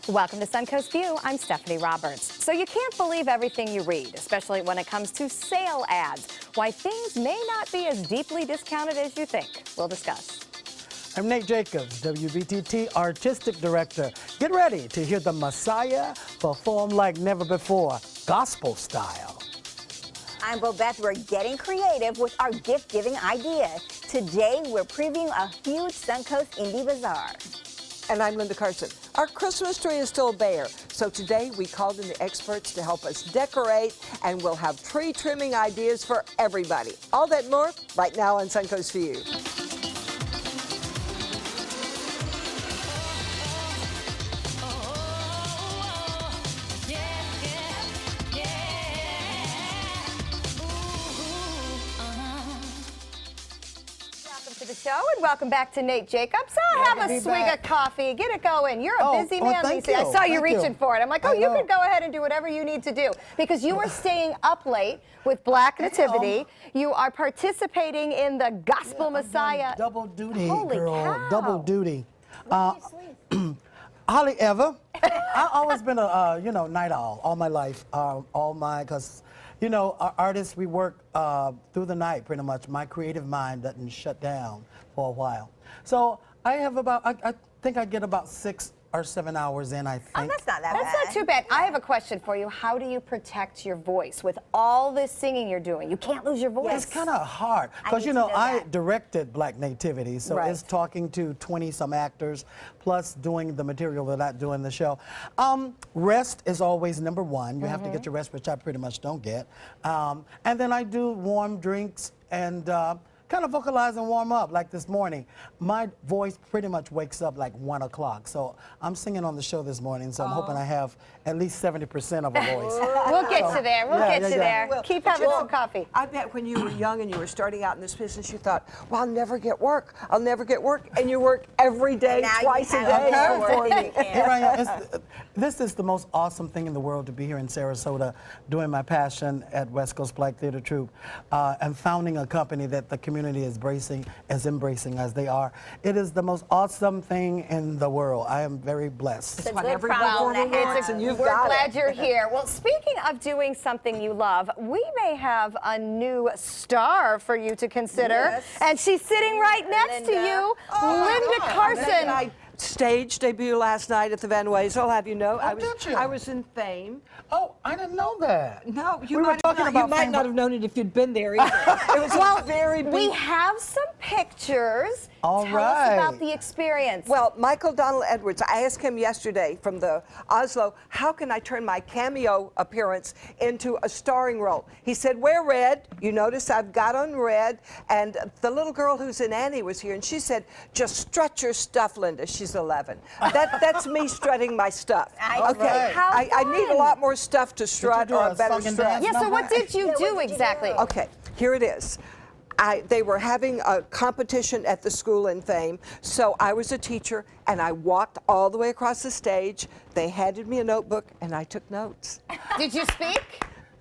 Welcome to Suncoast View. I'm Stephanie Roberts. So you can't believe everything you read, especially when it comes to sale ads. Why things may not be as deeply discounted as you think. We'll discuss. I'm Nate Jacobs, WBTT Artistic Director. Get ready to hear the Messiah perform like never before, gospel style. I'm Bobette. We're getting creative with our gift-giving idea. Today, we're previewing a huge Suncoast Indie Bazaar. And I'm Linda Carson. Our Christmas tree is still bare, so today we called in the experts to help us decorate, and we'll have tree trimming ideas for everybody. All that and more right now on Suncoast View. The show and welcome back to Nate Jacobs. So have a swig of coffee, get it going. You're a busy man, Lisa. I saw you reaching for it. I'm like, oh, you could go ahead and do whatever you need to do because you were staying up late with Black Nativity. You are participating in the Gospel Messiah. Double duty, Holy girl. cow. Double duty. Hardly ever. I've always been a night owl all my life. Because our artists, we work through the night pretty much. My creative mind doesn't shut down for a while. So I have I think I get about 6 or 7 hours in, I think. Oh, that's not that bad. That's not too bad. I have a question for you. How do you protect your voice with all this singing you're doing? You can't lose your voice. It's kind of hard because, I directed Black Nativity, so it's talking to 20-some actors, plus doing the material that I do in the show. Rest is always number one. You have to get your rest, which I pretty much don't get. And then I do warm drinks and kind of vocalize and warm up like this morning. My voice pretty much wakes up like 1 o'clock. So I'm singing on the show this morning, so I'm hoping I have at least 70% of a voice. We'll get you there. We'll get you there. Well, Keep having some coffee. I bet when you were young and you were starting out in this business, you thought, well, I'll never get work. I'll never get work. And you work every day, twice a day for me. Here I am. This is the most awesome thing in the world to be here in Sarasota doing my passion at West Coast Black Theater Troupe and founding a company that the community is embracing as they are. It is the most awesome thing in the world. I am very blessed. It's a good problem to have. We're glad you're here. Well, speaking of doing something you love, we may have a new star for you to consider. Yes. And she's sitting right next to you, Linda Carson. My stage debut last night at the Van Ways. I'll have you know, did you? I was in Fame. Oh, I didn't know that. No, you We were talking about you might Fame, not have known it if you'd been there either. It was very big. We have some pictures. All Tell right. us about the experience. Well, Michael Donald Edwards, I asked him yesterday from the Oslo, how can I turn my cameo appearance into a starring role? He said, wear red. You notice I've got on red. And the little girl who's in Annie was here, and she said, just strut your stuff, Linda. She's 11. That's me strutting my stuff. Okay. I need a lot more stuff to strut or a better strut. Yeah, so what did you do exactly? Okay, here it is. They were having a competition at the school in Fame, so I was a teacher, and I walked all the way across the stage. They handed me a notebook, and I took notes. Did you speak?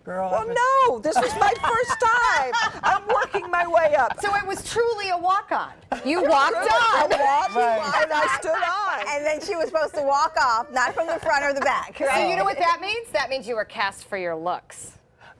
Girl, Well, no, this was my first time. I'm working my way up. So it was truly a walk-on. You walked on. And I stood on. And then she was supposed to walk off, not from the front or the back, right? So you know what that means? That means you were cast for your looks.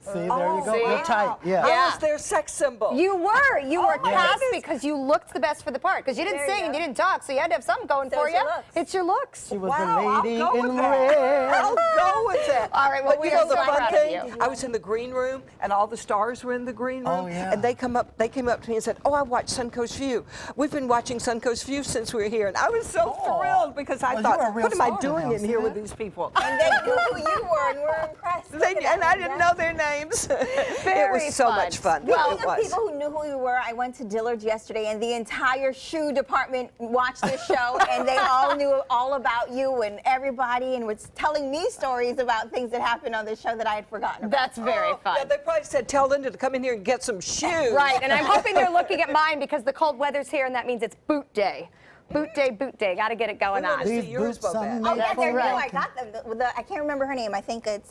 See, there you go. see? You're tight. Yeah. I was their sex symbol. You were. You were cast goodness. because you looked the best for the part. Because you didn't There you sing and go. you didn't talk, so you had to have something going So for it's you. your looks. It's your looks. She was Wow, the lady I'll go in with that. red. I'll go with that. All right, well, but we you are know the so fun proud of thing? you. I was in the green room, and all the stars were in the green room. Oh, yeah. And they came up to me and said, "Oh, I watched Suncoast View. We've been watching Suncoast View since we were here." And I was so thrilled because I Well, you're a thought, real "What am I star doing now, in see here that? with these people?" And they knew who you were and were impressed. And I didn't know their names. It was so much fun. Well, It the was. people who knew who you were, I went to Dillard's yesterday, and the entire shoe department watched this show, and they all knew all about you and everybody, and was telling me stories about things that happened on this show that I had forgotten about. That's very fun. Yeah, they probably said, "Tell Linda to come in here and get some shoes." Right, and I'm hoping they're looking at mine because the cold weather's here, and that means it's boot day. Boot day, boot day. Got to get it going We wanna on. see These yours, boots are Bobette. made Oh, yeah, for they're new. I walking. got them. I can't remember her name. I think it's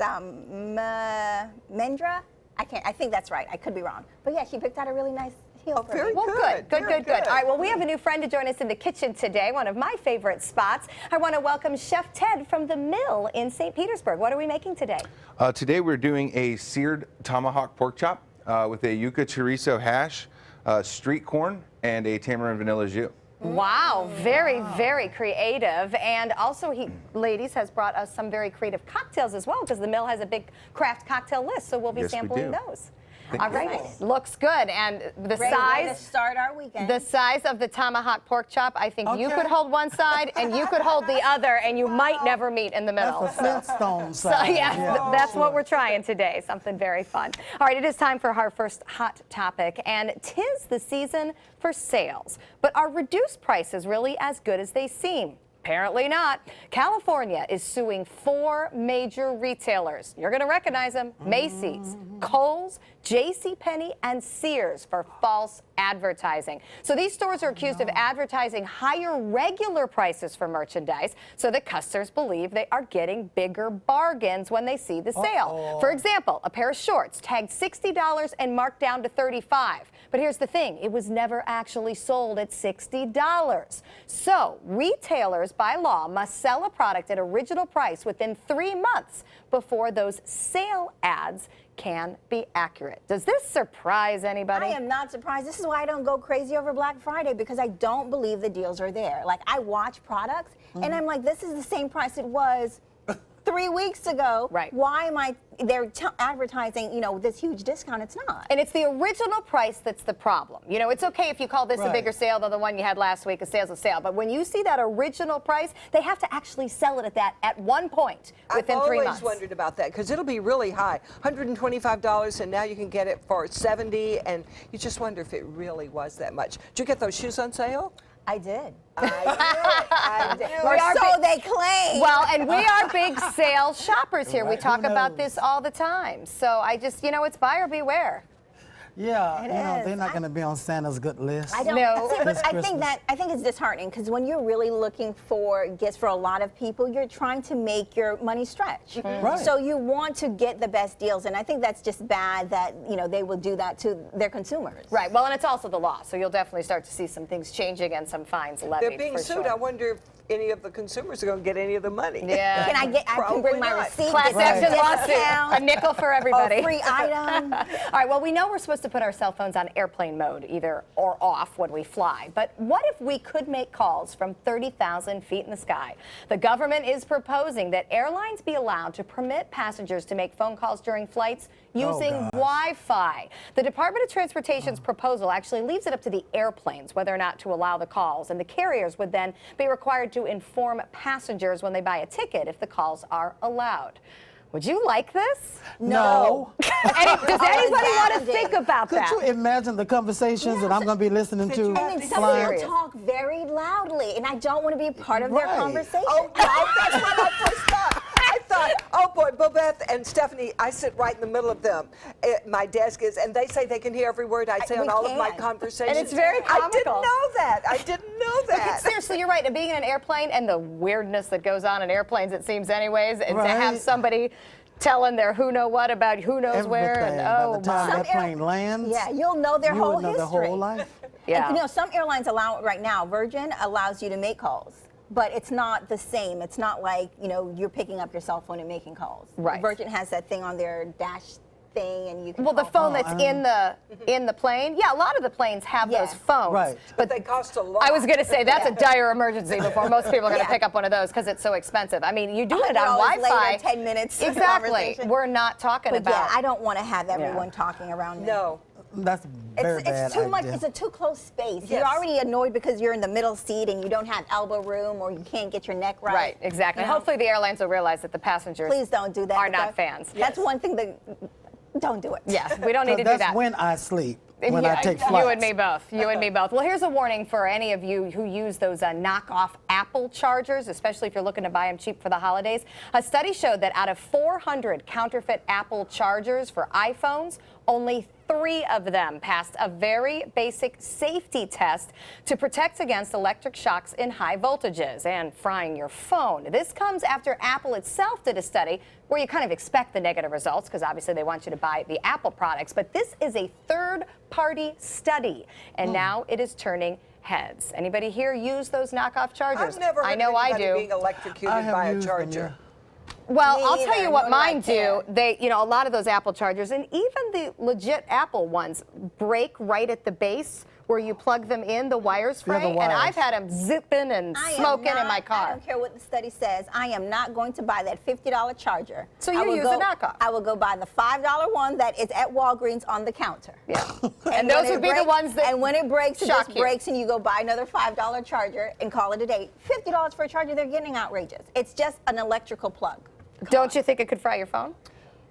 Mendra. I think that's right. I could be wrong. But yeah, she picked out a really nice Feel very Well, good. good. Very good. All right, well, we have a new friend to join us in the kitchen today, one of my favorite spots. I want to welcome Chef Ted from the Mill in St. Petersburg. What are we making today? Today we're doing a seared tomahawk pork chop with a yuca chorizo hash, street corn, and a tamarind vanilla jus. Wow, very creative. And also, ladies, has brought us some very creative cocktails as well, because the Mill has a big craft cocktail list, so we'll be sampling those. All right, looks good. And the Great way to size, start our weekend. the size of the tomahawk pork chop, I think you could hold one side and you could hold the other, and you might never meet in the middle. That's a Flintstone So size. that's what we're trying today, something very fun. All right, it is time for our first hot topic, and 'tis the season for sales. But are reduced prices really as good as they seem? Apparently not. California is suing 4 major retailers. You're going to recognize them: Macy's, Kohl's, JCPenney, and Sears for false advertising. So these stores are accused of advertising higher regular prices for merchandise so that customers believe they are getting bigger bargains when they see the sale. For example, a pair of shorts tagged $60 and marked down to $35. But here's the thing, it was never actually sold at $60. So retailers by law must sell a product at original price within 3 months before those sale ads can be accurate. Does this surprise anybody? I am not surprised. This is why I don't go crazy over Black Friday, because I don't believe the deals are there. Like, I watch products and I'm like, this is the same price it was 3 weeks ago. Right. Why am I, they're advertising, you know, this huge discount. It's not. And it's the original price that's the problem. You know, it's okay if you call this a bigger sale than the one you had last week, a sale's a sale. But when you see that original price, they have to actually sell it at that at one point within 3 months. I've always wondered about that, because it'll be really high, $125, and now you can get it for $70, and you just wonder if it really was that much. Did you get those shoes on sale? I did. I did. Or so they claim. Well, and we are big sale shoppers here. We talk about this all the time. So I just, you know, it's buyer beware. Yeah, It you know, is. they're not going to be on Santa's good list. I don't No. see, but This I think Christmas. it's disheartening, because when you're really looking for gifts for a lot of people, you're trying to make your money stretch. Right. So you want to get the best deals, and I think that's just bad that, you know, they will do that to their consumers. Right. Well, and it's also the law. So you'll definitely start to see some things changing and some fines levied. They're being for sued. sure. I wonder if any of the consumers are going to get any of the money. Yeah. Can I get? I can bring Probably my not. receipt. Class get action some lawsuit. discount, A nickel for everybody. a free item. All right, well, we know we're supposed to put our cell phones on airplane mode, either or off when we fly. But what if we could make calls from 30,000 feet in the sky? The government is proposing that airlines be allowed to permit passengers to make phone calls during flights using Wi-Fi. The Department of Transportation's proposal actually leaves it up to the airplanes whether or not to allow the calls, and the carriers would then be required to inform passengers when they buy a ticket if the calls are allowed. Would you like this? No. Does anybody want to think about Could that? you imagine the conversations that I'm going to be listening to? And then some flying? people talk very loudly, and I don't want to be a part of their Right. conversation. Oh, that's what I first thought. I thought, oh boy, Bobette and Stephanie, I sit right in the middle of them. My desk is, and they say they can hear every word I say on we all of my can. conversations. And it's very I didn't comical. know that. I didn't know that. Seriously, you're right. And being in an airplane and the weirdness that goes on in airplanes, it seems anyways, and to have Right. somebody telling their who know what about who knows where, Everything. and By oh the time my. that plane lands, Yeah, you'll know their you whole would know history. the whole life. Yeah. And, you know, some airlines allow it right now. Virgin allows you to make calls, but it's not the same. It's not like, you know, you're picking up your cell phone and making calls. Right. Virgin has that thing on their dash thing, and you can Well, the call phone that's in the plane, yeah, a lot of the planes have Yeah. those phones. Right. But they cost a lot. I was going to say that's a dire emergency before most people are going to Yeah. pick up one of those because it's so expensive. I mean, you do it on $100 Wi-Fi. later, 10 minutes Exactly. conversation. We're not talking But about. yeah, I don't want to have everyone talking around me. No. That's very bad It's too much. idea. It's a too close space. Yes. You're already annoyed because you're in the middle seat and you don't have elbow room, or you can't get your neck right. Right, exactly. You know? Hopefully the airlines will realize that the passengers Please don't do that. are because not fans. That's one thing that don't do it. Yes, we don't need to do That's that. when I sleep, when Yeah, I take flights. You and me both. You and me both. Well, here's a warning for any of you who use those knockoff Apple chargers, especially if you're looking to buy them cheap for the holidays. A study showed that out of 400 counterfeit Apple chargers for iPhones, only 3 of them passed a very basic safety test to protect against electric shocks in high voltages and frying your phone. This comes after Apple itself did a study where you kind of expect the negative results because obviously they want you to buy the Apple products. But this is a third-party study, and now it is turning heads. Anybody here use those knockoff chargers? I've never heard I know of I anybody do. being electrocuted by a charger. Well, Me I'll tell either. you what No, mine I do. can't. They, you know, a lot of those Apple chargers and even the legit Apple ones break right at the base where you plug them in, the wires fray, and wires. I've had them zipping and smoking in my I car. don't care what the study says. I am not going to buy that $50 charger. So I you will use go, a knockoff. I will go buy the $5 one that is at Walgreens on the counter. Yeah. And those when would it be the breaks- ones that And when it breaks, it shock just you. breaks, and you go buy another $5 charger and call it a day. $50 for a charger, they're getting outrageous. It's just an electrical plug. Don't you think it could fry your phone?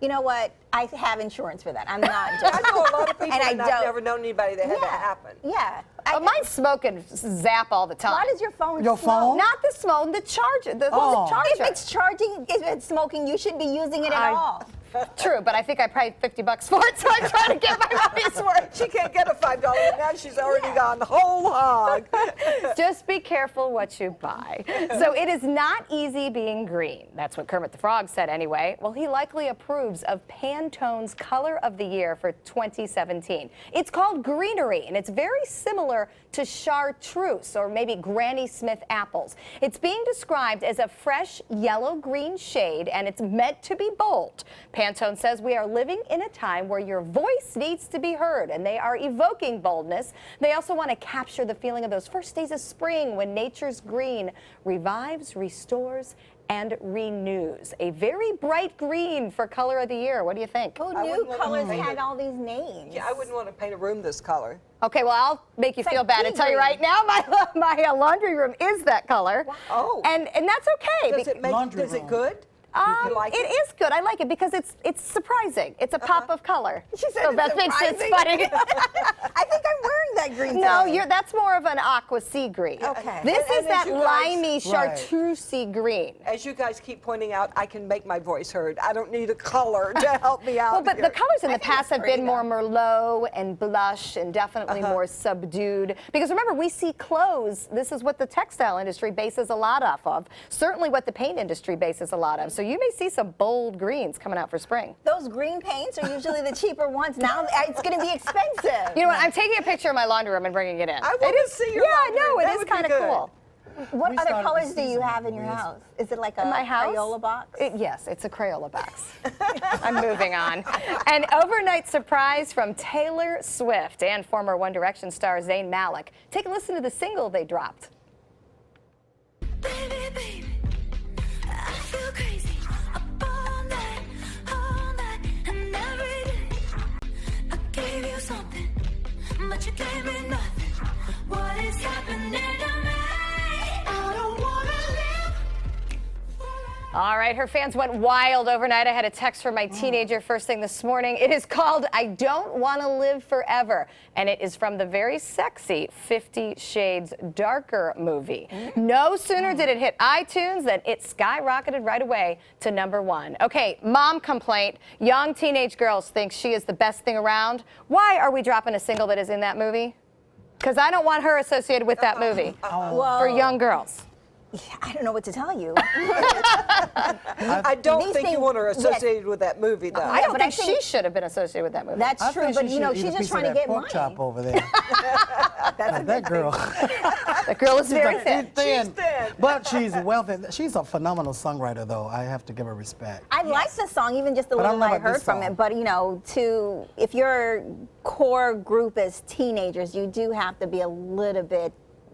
You know what? I have insurance for that. I'm not I just. know a lot of people, And I and I've don't- never known anybody that had that happen. Yeah. Mine's smoke and zap all the time. Why does your phone Your smoke? phone? Not the smoke, the charger. The Oh. charger. If it's charging, if it's smoking, you shouldn't be using it at all. True, but I think I paid $50 for it, so I'm trying to get my money's worth. She can't get a $5, and now she's already gone whole hog. Just be careful what you buy. So it is not easy being green. That's what Kermit the Frog said anyway. Well, he likely approves of Pantone's Color of the Year for 2017. It's called greenery, and it's very similar to chartreuse or maybe Granny Smith apples. It's being described as a fresh yellow-green shade, and it's meant to be bold. Pantone says we are living in a time where your voice needs to be heard, and they are evoking boldness. They also want to capture the feeling of those first days of spring when nature's green revives, restores, and renews. A very bright green for Color of the Year. What do you think? Who I knew wouldn't want to colors paint had it. all these names? Yeah, I wouldn't want to paint a room this color. Okay, well, I'll make you It's feel like bad and tell you pea right now my laundry room is that color. Oh. And that's okay. Does it make? Laundry Does it room. good? You like It is good. I like it because it's surprising. It's a pop of color. She said so it's Beth thinks it's surprising. funny. I think I'm wearing that green. No, today. that's more of an aqua sea green. Okay. This And is as that you guys- limey Right. chartreusey green. As you guys keep pointing out, I can make my voice heard. I don't need a color to help me out. Well, but here. the colors in the think past it's have pretty, been more Merlot and blush and definitely more subdued. Because remember, we see clothes. This is what the textile industry bases a lot off of. Certainly what the paint industry bases a lot of. So you may see some bold greens coming out for spring. Those green paints are usually the cheaper ones. Now it's going to be expensive. You know what? I'm taking a picture of my laundry room and bringing it in. I want to see your Yeah, I laundry. know. That It is would be kind of good. cool. What We other started colors the do you season have in your with- house? Is it like a My house? Crayola box? Yes, it's a Crayola box. I'm moving on. An overnight surprise from Taylor Swift and former One Direction star Zayn Malik. Take a listen to the single they dropped. Baby, baby, I feel crazy. Up all night, and every day. I gave you something, but you gave me nothing. What is happening to me? I don't wanna live. All right, her fans went wild overnight. I had a text from my teenager first thing this morning. It is called I Don't Want to Live Forever, and it is from the very sexy 50 Shades Darker movie. No sooner did it hit iTunes than it skyrocketed right away to #1. Okay, mom complaint. Young teenage girls think she is the best thing around. Why are we dropping a single that is in that movie? Because I don't want her associated with that movie for young girls. I don't know what to tell you. I don't These think you things- want her associated with that movie, though. I don't but I think think- she should have been associated with that movie. That's I true, think but she you know, should eat she's a just piece trying of to that get pork money. chop over there. that girl. The girl is very thin. thin. But she's wealthy. She's a phenomenal songwriter, though. I have to give her respect. I like the song, even just the But I little don't know I about heard this from song. it. But you know, if your core group is teenagers, you do have to be a little bit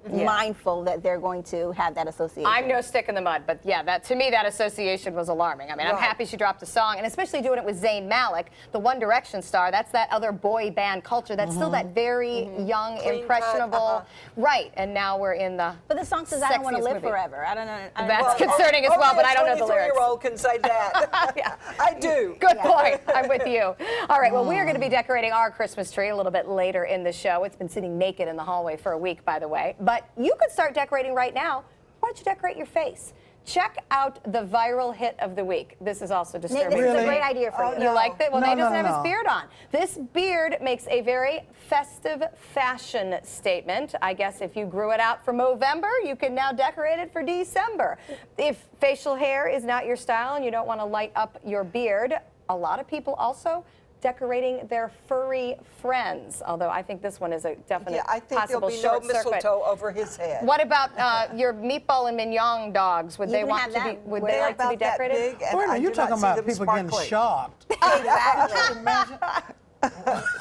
mindful that they're going to have that association. I'm no stick in the mud, but yeah, that to me that association was alarming. I mean, I'm Right. happy she dropped a song, and especially doing it with Zayn Malik, the One Direction star. That's that other boy band culture. That's still that very young, Clean impressionable. cut, Right, and now we're in the. But the song says, "I don't want to Sexiest live movie. forever." I don't know. I don't That's know. concerning as well, Only but a I don't know the lyrics. 23-year-old can say that. Yeah. I do. Good point. I'm with you. All right, well, we are going to be decorating our Christmas tree a little bit later in the show. It's been sitting naked in the hallway for a week, by the way. But you could start decorating right now. Why don't you decorate your face? check out the viral hit of the week. This is also Nate, disturbing. this is a great idea for you. You like that? Well, No, Nate doesn't no, have his no. beard on. This beard makes a very festive fashion statement. I guess if you grew it out for Movember, you can now decorate it for December. If facial hair is not your style and you don't want to light up your beard, a lot of people also decorating their furry friends. Although I think this one is a definite Yeah, I think there'll possible be no short circuit. mistletoe over his head. What about your meatball and mignon dogs? Would You they can want have to be? them. Would They're they like to be about that decorated? big, and Wait a I minute, you're do not talking see about them people getting sparkling. shocked Exactly. imagine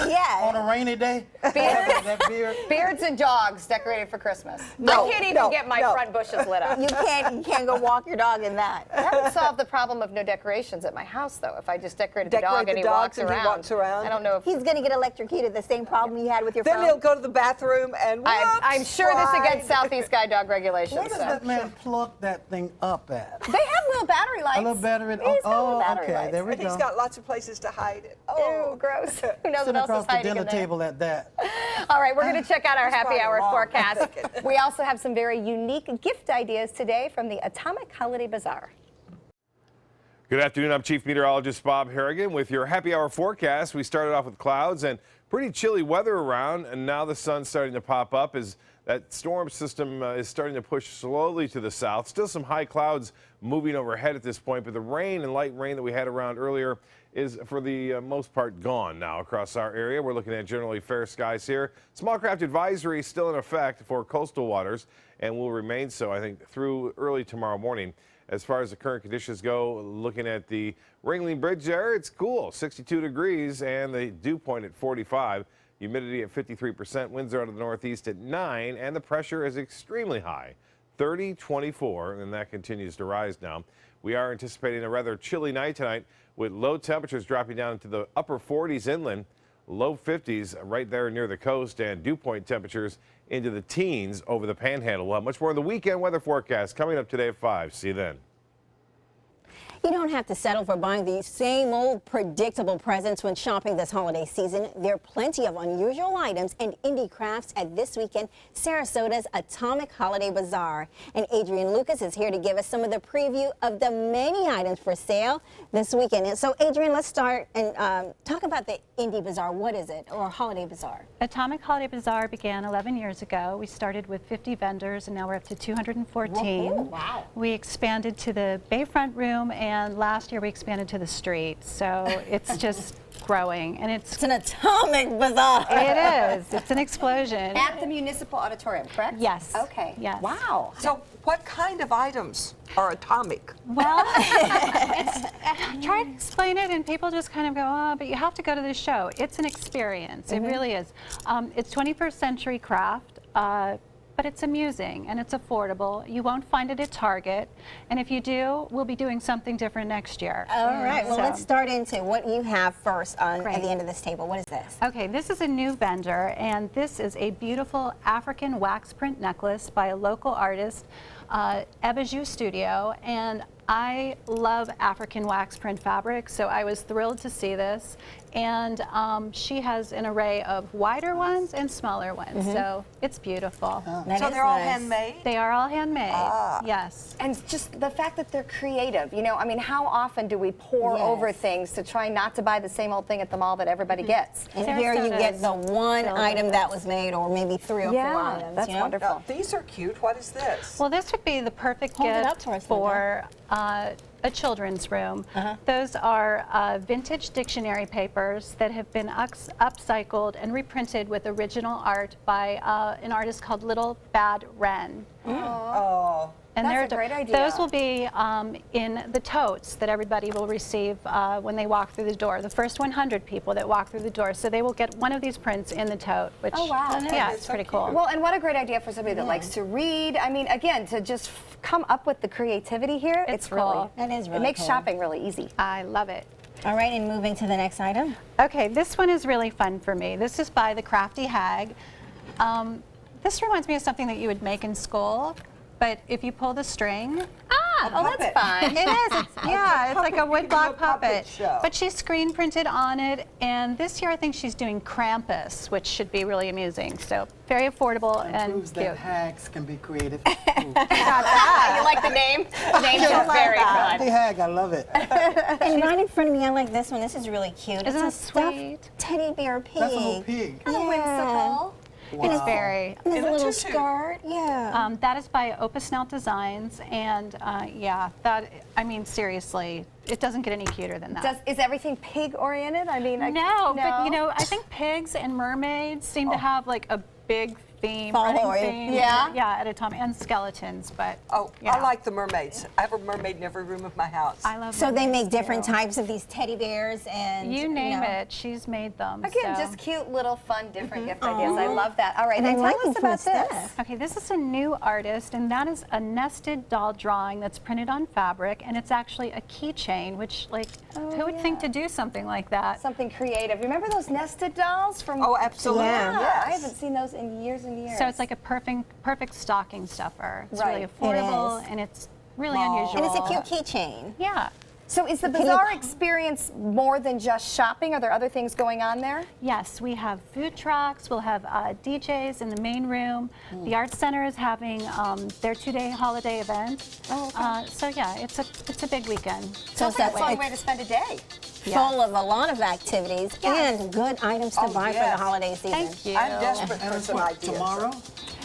Yeah. on a rainy day? That beard. Beards and dogs decorated for Christmas. No, I can't even no, get my no. front bushes lit up. You can't go walk your dog in that. That would solve the problem of no decorations at my house, though. If I just decorated the Decorate dog and the he dogs walks and he around. walks around. I don't know if He's going to get electrocuted, the same problem you had with your Then phone. he'll go to the bathroom and I'm sure this fried. against Southeast Guide Dog regulations. Where does so. that man plug that thing up at? They have little battery lights. A little battery. He's got little Oh, battery okay. lights. There we And go. he's got lots of places to hide it. Ew, gross. Who knows what Sitting else across is the hiding dinner in there? table at that. All right, we're going to check out our happy probably hour wrong, I'm forecast. thinking. We also have some very unique gift ideas today from the Atomic Holiday Bazaar. Good afternoon. I'm Chief Meteorologist Bob Harrigan with your happy hour forecast. We started off with clouds and pretty chilly weather around, and now the sun's starting to pop up as that storm system is starting to push slowly to the south. Still some high clouds moving overhead at this point, but the rain and light rain that we had around earlier is for the most part gone now across our area. We're looking at generally fair skies here. Small craft advisory is still in effect for coastal waters and will remain so, I think, through early tomorrow morning. As far as the current conditions go, looking at the Ringling Bridge there, it's cool, 62 degrees, and the dew point at 45. Humidity at 53%, winds are out of the northeast at 9, and the pressure is extremely high, 30-24, and that continues to rise now. We are anticipating a rather chilly night tonight with low temperatures dropping down into the upper 40s inland, low 50s right there near the coast, and dew point temperatures into the teens over the panhandle. We'll have much more of the weekend weather forecast coming up today at 5. See you then. You don't have to settle for buying the same old predictable presents when shopping this holiday season. There are plenty of unusual items and indie crafts at this weekend Sarasota's Atomic Holiday Bazaar. And Adrian Lucas is here to give us some of the preview of the many items for sale this weekend. And so, Adrian, let's start and talk about the Indie Bazaar. What is it, or Holiday Bazaar? Atomic Holiday Bazaar began 11 years ago. We started with 50 vendors, and now we're up to 214. Whoa, wow. We expanded to the Bayfront Room, and last year we expanded to the street. So it's just growing, and It's an Atomic Bazaar. it is. It's an explosion. At the Municipal Auditorium, correct? Yes. Okay. Yes. Wow. So what kind of items are atomic? Well, try to explain it, and people just kind of go, oh, but you have to go to the show. It's an experience. It really is. It's 21st century craft, but it's amusing and it's affordable. You won't find it at Target, and if you do, we'll be doing something different next year. All right, well, So- let's start into what you have first at Great. the end of this table. What is this? Okay, this is a new vendor, and this is a beautiful African wax print necklace by a local artist, Ebajou Studio, and I love African wax print fabric, so I was thrilled to see this. And she has an array of wider ones and smaller ones, so it's beautiful. That So is they're all nice. handmade? They are all handmade, yes. And just the fact that they're creative, you know, I mean, how often do we pour Yes. over things to try not to buy the same old thing at the mall that everybody gets? And here you get the one filled item with that was made, or maybe 3 or 4 Yeah, items. that's you know? wonderful. Now, these are cute. What is this? Well, this would be the perfect Hold it up gift to us, for a children's room. Those are vintage dictionary papers that have been upcycled and reprinted with original art by an artist called Little Bad Wren. Oh, And That's a great idea. Those will be in the totes that everybody will receive when they walk through the door. The first 100 people that walk through the door, so they will get one of these prints in the tote. Which, Oh, wow. yeah, It's it's so pretty cute. cool. Well, and what a great idea for somebody that likes to read. I mean, again, to just come up with the creativity here, It's it's really, cool. That is really it makes cool. shopping really easy. I love it. All right, and moving to the next item. Okay, this one is really fun for me. This is by the Crafty Hag. This reminds me of something that you would make in school, but if you pull the string, Oh, that's fine. It is. It's like a wood block puppet. show. But she's screen printed on it, and this year I think she's doing Krampus, which should be really amusing. So very affordable and Proves cute. that hags can be creative. You like the name? The name's just very The good. hag, I love it. And right in front of me, I like this one. This is really cute. Isn't it's that a sweet? stuffed teddy bear pig. That's a little pig. Kind of whimsical. It is very. And there's a little tutu. skirt. Yeah. That is by Opus Snout Designs, and I mean, seriously, it doesn't get any cuter than that. Is everything pig oriented? I mean, No, but you know, I think pigs and mermaids seem to have like a big theme, running Following. theme. Yeah? Yeah, at a time, and skeletons, but Oh, you I know. like the mermaids. I have a mermaid in every room of my house. I love So they mermaids, make different too. types of these teddy bears and You name know. it, she's made them. again, so. just cute little fun, different gift ideas. I love that. All right, And then I'm tell liking us cool about this. stuff. Okay, this is a new artist, and that is a nested doll drawing that's printed on fabric, and it's actually a keychain, which, like, who would think to do something like that? Something creative. Remember those nested dolls from? Oh, absolutely. Yeah. Yeah, I Yes. haven't seen those in years and years. So it's like a perfect stocking stuffer. It's Right. really It affordable, is. and it's really Small. unusual. And it's a cute keychain. Yeah. So is the Can you- bazaar experience more than just shopping? Are there other things going on there? Yes, we have food trucks. We'll have DJs in the main room. The Arts Center is having their 2-day holiday event. Oh, okay. So yeah, it's a big weekend. Sounds like a fun way to spend a day. Full of a lot of activities and good items to Oh, buy for yes. the holiday season. Thank you. I'm desperate And for it's some what, ideas. tomorrow?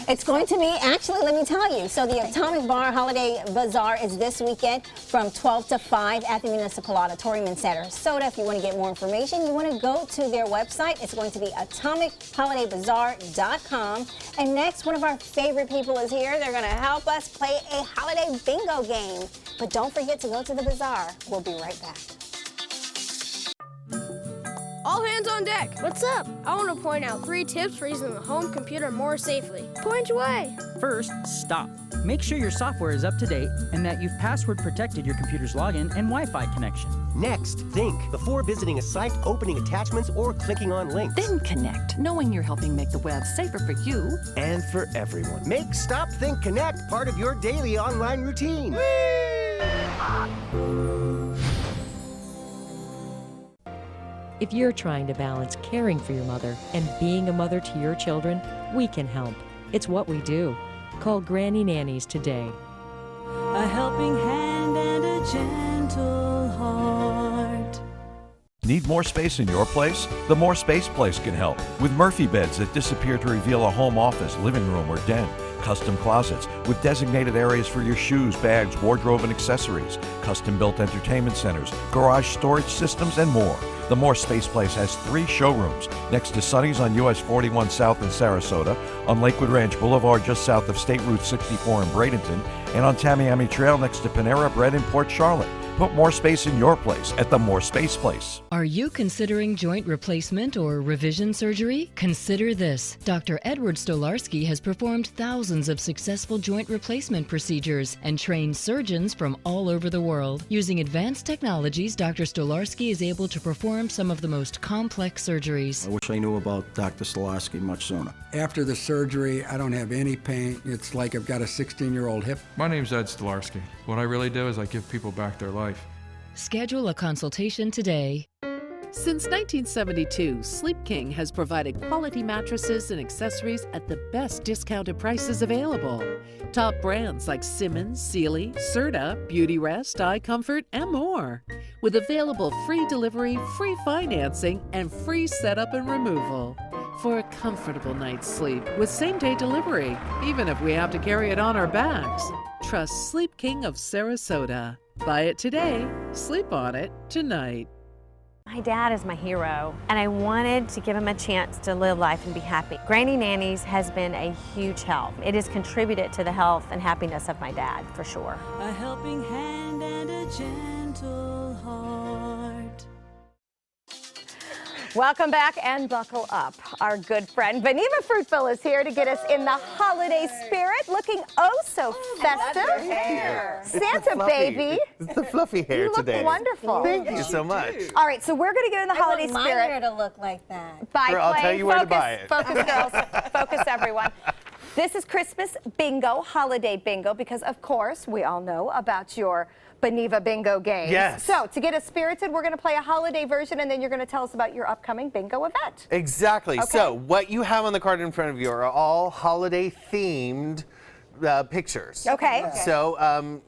It's going to be, actually, let me tell you. So the Atomic Bar Holiday Bazaar is this weekend from 12 to 5 at the Municipal Auditorium in Sarasota. If you want to get more information, you want to go to their website. It's going to be atomicholidaybazar.com. And next, one of our favorite people is here. They're going to help us play a holiday bingo game. But don't forget to go to the bazaar. We'll be right back. All hands on deck. What's up? I want to point out 3 tips for using the home computer more safely. Point away. First, stop. Make sure your software is up to date and that you've password protected your computer's login and Wi-Fi connection. Next, think before visiting a site, opening attachments, or clicking on links. Then connect, knowing you're helping make the web safer for you. And for everyone. Make Stop, Think, Connect part of your daily online routine. If you're trying to balance caring for your mother and being a mother to your children, we can help. It's what we do. Call Granny Nannies today. A helping hand and a gentle heart. Need more space in your place? The More Space Place can help. With Murphy beds that disappear to reveal a home office, living room, or den. Custom closets with designated areas for your shoes, bags, wardrobe, and accessories. Custom-built entertainment centers, garage storage systems, and more. The More Space Place has 3 showrooms next to Sunny's on US 41 South in Sarasota, on Lakewood Ranch Boulevard just south of State Route 64 in Bradenton, and on Tamiami Trail next to Panera Bread in Port Charlotte. Put more space in your place at the More Space Place. Are you considering joint replacement or revision surgery? Consider this. Dr. Edward Stolarski has performed thousands of successful joint replacement procedures and trained surgeons from all over the world. Using advanced technologies, Dr. Stolarski is able to perform some of the most complex surgeries. I wish I knew about Dr. Stolarski much sooner. After the surgery, I don't have any pain. It's like I've got a 16-year-old hip. My name's Ed Stolarski. What I really do is I give people back their life. Schedule a consultation today. Since 1972, Sleep King has provided quality mattresses and accessories at the best discounted prices available. Top brands like Simmons, Sealy, Serta, Beautyrest, iComfort, and more. With available free delivery, free financing, and free setup and removal. For a comfortable night's sleep with same-day delivery, even if we have to carry it on our backs. Trust Sleep King of Sarasota. Buy it today, sleep on it tonight. My dad is my hero, and I wanted to give him a chance to live life and be happy. Granny Nannies has been a huge help. It has contributed to the health and happiness of my dad, for sure. A helping hand and a gentle heart. Welcome back and buckle up. Our good friend Vaneva Fruitville is here to get us in the holiday spirit, looking oh so festive. Santa baby. It's the fluffy hair You look today. wonderful. Thank you so much. All right, so we're going to get in the holiday I want spirit. my hair to look like that. By Girl, I'll tell playing you where to Focus, buy it. Focus, girls. Focus, everyone. This is Christmas bingo, holiday bingo, because of course we all know about your Beneva bingo game. Yes. So to get us spirited, we're going to play a holiday version, and then you're going to tell us about your upcoming bingo event. Exactly. Okay. So what you have on the card in front of you are all holiday themed pictures. Okay. So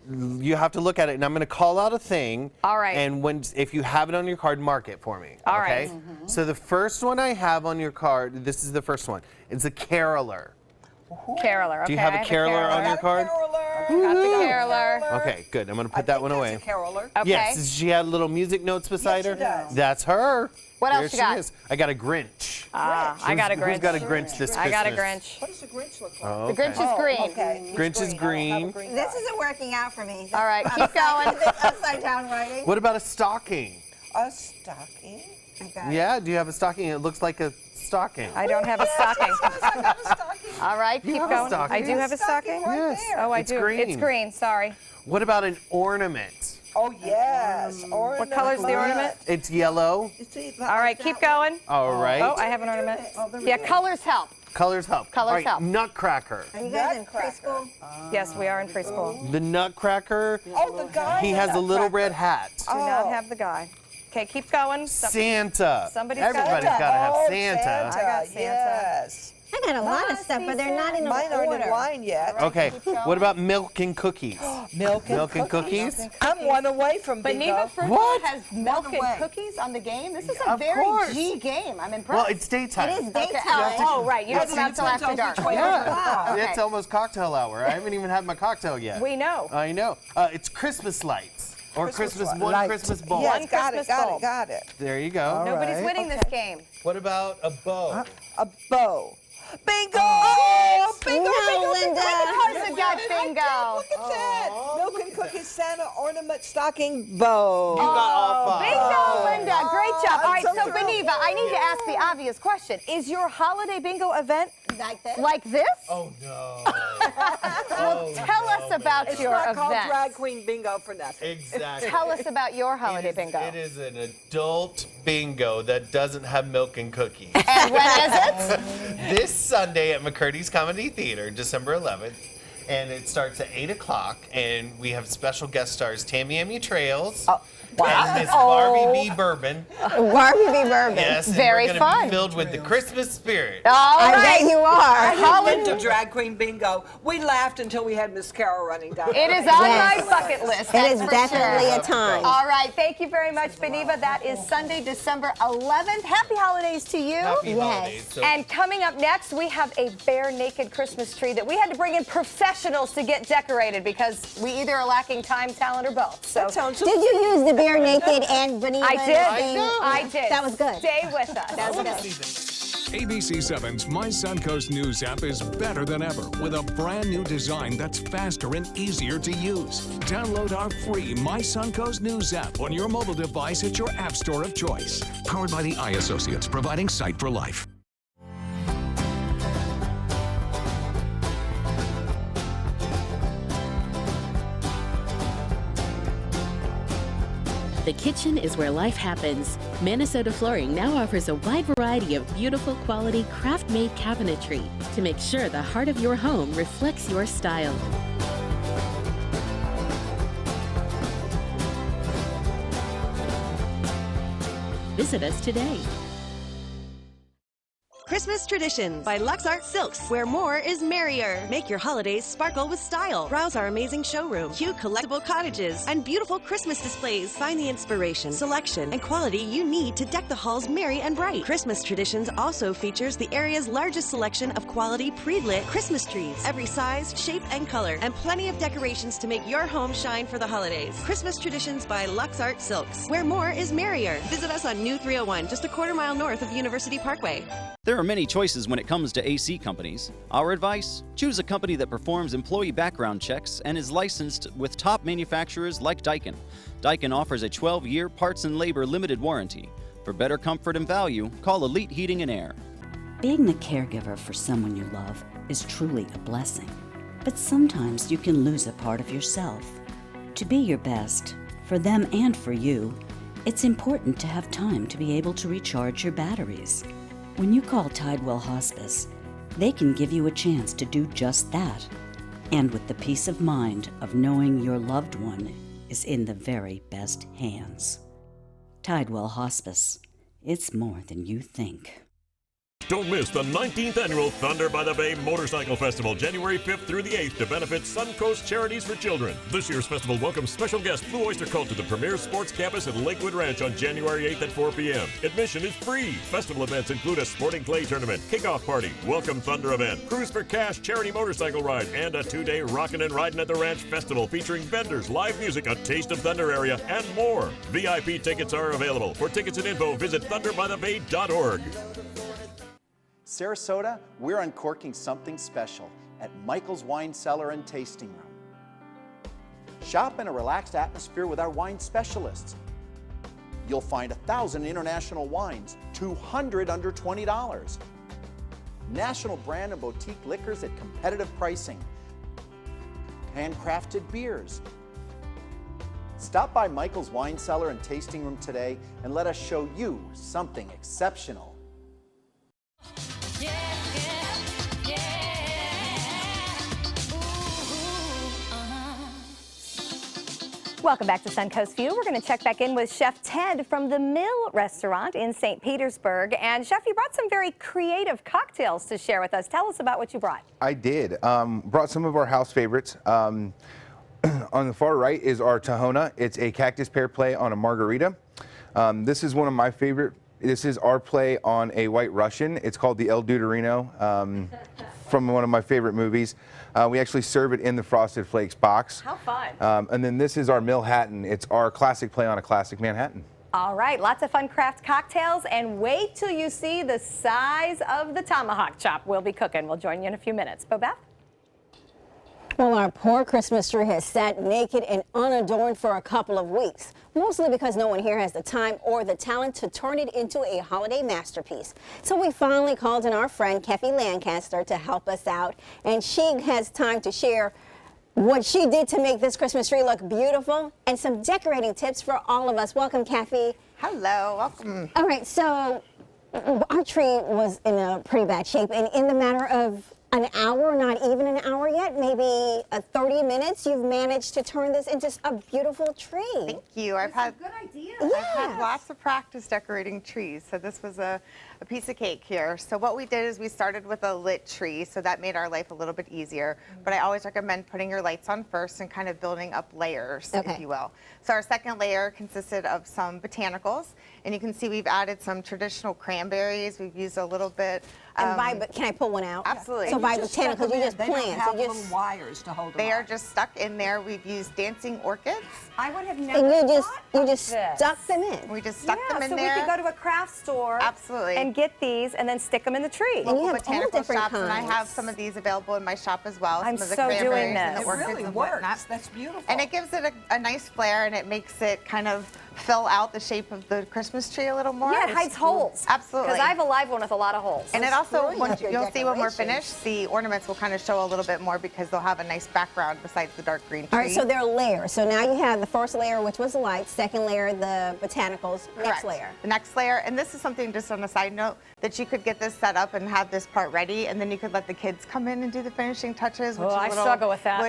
you have to look at it, and I'm going to call out a thing. All right. And if you have it on your card, mark it for me. All okay? right. Mm-hmm. So the first one I have on your card, this is the first one. It's a caroler. Caroler, okay. Do you have a caroler on your card? Got the caroler. Okay, good. I'm going to put that one away. Caroler. Okay. Yes, she had little music notes beside her. does. That's her. What There else you she got? is. I got a Grinch. I got a Grinch. Who's got a Grinch this Christmas? I got a Grinch. What does the Grinch look like? Oh, The Grinch is green. Okay. Grinch is green. This isn't working out for me. All right, keep going. This upside down writing. What about a stocking? A stocking. Yeah, do you have a stocking? It looks like a stocking. I don't have a stocking. All right, keep have a going. stocking. I do have a stocking? Yes. Oh, I It's do. green. It's green, sorry. What about an ornament? Oh, yes. What color's the ornament? It's yellow. All right, keep going. All right. Oh, I have an ornament. Yeah, colors help. Colors help. Colors All right, help. Nutcracker. Are you guys in preschool? Yes, we are in preschool. The Nutcracker. Oh, the guy. He has a little red hat. Do not have the guy. Okay, keep going. Santa. Somebody's got Everybody's Santa. got to have Oh, Santa. I got Santa. Yes. I got a lot of stuff, but they're not in Mine aren't order. in line yet. Okay, what about milk and cookies? Milk and cookies? I'm one away from bingo. Beneva Fruit What? has milk away. and cookies on the game. This is a Of very course. G game. I'm impressed. Well, it's daytime. It is Okay. daytime. Oh, right. You Oh, don't come out till depends after on dark. which way Yeah, Okay. it's almost cocktail hour. I haven't even had my cocktail yet. We know. I know. It's Christmas lights. Or Christmas lights. one Light. Christmas bowl. Yes, One got Christmas it, got bulb. it, got it. There you go. Nobody's right. winning this game. What about a bow? A bow. Bingo! Oh, bingo, no, bingo, Linda. Carson got bingo. Look at that. Milk and cookies, Santa, ornament, stocking, bow. You got all five. Bingo, Linda. Great job. All right, I'm so so thrilled. Beneva, I need to ask the obvious question. Is your holiday bingo event Like this? like this? Oh, no. Well, tell us about It's your not called event. drag queen bingo for nothing. Exactly. Tell us about your holiday It is- bingo. It is an adult bingo that doesn't have milk and cookies. And when is it? This Sunday at McCurdy's Comedy Theater, December 11th. And it starts at 8 o'clock, and we have special guest stars Tammy Amy Trails and Miss Barbie B. Bourbon. Barbie B. Bourbon. Yes, and Very we're fun. Be filled with the Christmas spirit. All I right. bet you are. I've been to drag queen bingo. We laughed until we had Miss Carol running down. It is on Yes. my bucket list. It that's is for definitely sure. a time. All right, thank you very much, Beneva. That is Sunday, December 11th. Happy holidays to you. Happy Yes. holidays. So And coming up next, we have a bare naked Christmas tree that we had to bring in professionals to get decorated because we either are lacking time, talent, or both. So That sounds Did you use the bare naked and Beneva? I did. I did. That was good. Stay with us. That was good. ABC7's My Suncoast News app is better than ever with a brand new design that's faster and easier to use. Download our free My Suncoast News app on your mobile device at your app store of choice. Powered by the Eye Associates, providing sight for life. The kitchen is where life happens. Minnesota Flooring now offers a wide variety of beautiful quality craft-made cabinetry to make sure the heart of your home reflects your style. Visit us today. Christmas Traditions by Lux Art Silks, where more is merrier. Make your holidays sparkle with style. Browse our amazing showroom, cute collectible cottages, and beautiful Christmas displays. Find the inspiration, selection, and quality you need to deck the halls merry and bright. Christmas Traditions also features the area's largest selection of quality pre-lit Christmas trees, every size, shape, and color, and plenty of decorations to make your home shine for the holidays. Christmas Traditions by Lux Art Silks, where more is merrier. Visit us on New 301, just a quarter-mile north of University Parkway. There are many choices when it comes to AC companies. Our advice? Choose a company that performs employee background checks and is licensed with top manufacturers like Daikin. Daikin offers a 12-year parts and labor limited warranty. For better comfort and value, call Elite Heating and Air. Being the caregiver for someone you love is truly a blessing. But sometimes you can lose a part of yourself. To be your best, for them and for you, it's important to have time to be able to recharge your batteries. When you call Tidewell Hospice, They can give you a chance to do just that, and with the peace of mind of knowing your loved one is in the very best hands. Tidewell Hospice. It's more than you think. Don't miss the 19th annual Thunder by the Bay Motorcycle Festival, January 5th through the 8th, to benefit Suncoast Charities for Children. This year's festival welcomes special guest Blue Oyster Cult to the premier sports campus at Lakewood Ranch on January 8th at 4 p.m. Admission is free. Festival events include a sporting clay tournament, kickoff party, welcome Thunder event, Cruise for Cash charity motorcycle ride, and a 2-day Rockin' and Riding at the Ranch festival featuring vendors, live music, a Taste of Thunder area, and more. VIP tickets are available. For tickets and info, visit thunderbythebay.org. Sarasota, we're uncorking something special at Michael's Wine Cellar and Tasting Room. Shop in a relaxed atmosphere with our wine specialists. You'll find 1,000 international wines, 200 under $20. National brand and boutique liquors at competitive pricing. Handcrafted beers. Stop by Michael's Wine Cellar and Tasting Room today and let us show you something exceptional. Welcome back to Suncoast View. We're going to check back in with Chef Ted from the Mill Restaurant in St. Petersburg. And Chef, you brought some very creative cocktails to share with us. Tell us about what you brought. I did. Brought some of our house favorites. On the far right is our Tahona. It's a cactus pear play on a margarita. This is one of my favorite. This is our play on a White Russian. It's called the El Deuterino, from one of my favorite movies. We actually serve it in the Frosted Flakes box. How fun. And then this is our Manhattan. It's our classic play on a classic Manhattan. All right, lots of fun craft cocktails, and wait till you see the size of the tomahawk chop we'll be cooking. We'll join you in a few minutes. Bobeth? Well, our poor Christmas tree has sat naked and unadorned for a couple of weeks, mostly because no one here has the time or the talent to turn it into a holiday masterpiece. So we finally called in our friend Keffy Lancaster to help us out, and she has time to share what she did to make this Christmas tree look beautiful and some decorating tips for all of us. Welcome, Keffy. Hello, welcome. All right, so our tree was in a pretty bad shape, and in the matter of an hour, not even an hour yet, maybe 30 minutes, you've managed to turn this into a beautiful tree. Thank you. I've had good idea. I've had lots of practice decorating trees, so this was a piece of cake here. So what we did is we started with a lit tree, so that made our life a little bit easier. But I always recommend putting your lights on first and kind of building up layers, if you will. So our second layer consisted of some botanicals, and you can see we've added some traditional cranberries. We've used a little bit. And can I pull one out? Absolutely. So by botanicals, you just They don't plant. have You little wires to hold them They are on. just stuck in there. We've used dancing orchids. I would have never And you thought just of this. stuck them in. We just stuck them in so there. we could go to a craft store Absolutely. and get these and then stick them in the tree. And you have all botanical different shops, and I kinds. have some of these available in my shop as well. I'm some of the so doing cranberries and this. the It orchids really and works. whatnot. That's beautiful. And it gives it a nice flare, and it makes it kind of fill out the shape of the Christmas tree a little more. Yeah, it hides holes. Absolutely. Because I have a live one with a lot of holes. And it also, brilliant. you'll see when we're Decorations. finished, the ornaments will kind of show a little bit more because they'll have a nice background besides the dark green tree. All right, so there are layers. So now you have the first layer, which was the lights, second layer, the botanicals, next Correct. layer. The next layer, and this is something just on a side note, that you could get this set up and have this part ready, and then you could let the kids come in and do the finishing touches. Which Oh, is I a little, struggle with that.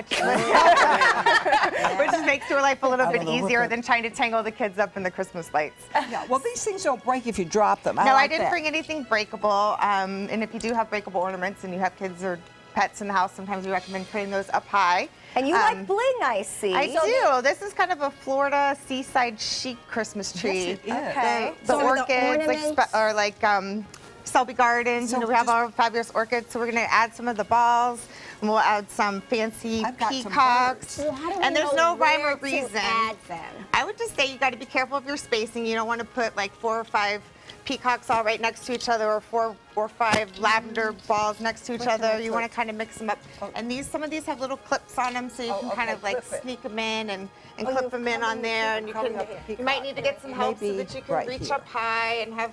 Which makes your life a little bit easier than trying to tangle the kids up in the Christmas lights. Yeah, well, these things don't break if you drop them. No, like I didn't that. bring anything breakable. And if you do have breakable ornaments and you have kids or pets in the house, sometimes we recommend putting those up high. And you like bling, I see. I do. This is kind of a Florida seaside chic Christmas tree. Yes, it is. Okay. The So are the orchids, ornaments- Selby Gardens. You know, we have our fabulous orchids, so we're going to add some of the balls, and we'll add some fancy I've got some peacocks. Well, how do we And there's know no rhyme or where to reason. add them? I would just say you got to be careful of your spacing. You don't want to put like 4 or 5 peacocks all right next to each other, or 4 or 5 lavender balls next to each other. You want to kind of mix them up. And some of these have little clips on them, so you can kind of like sneak them in and clip them in on there. And you might need to get some help so Maybe that you can right reach here. up high and have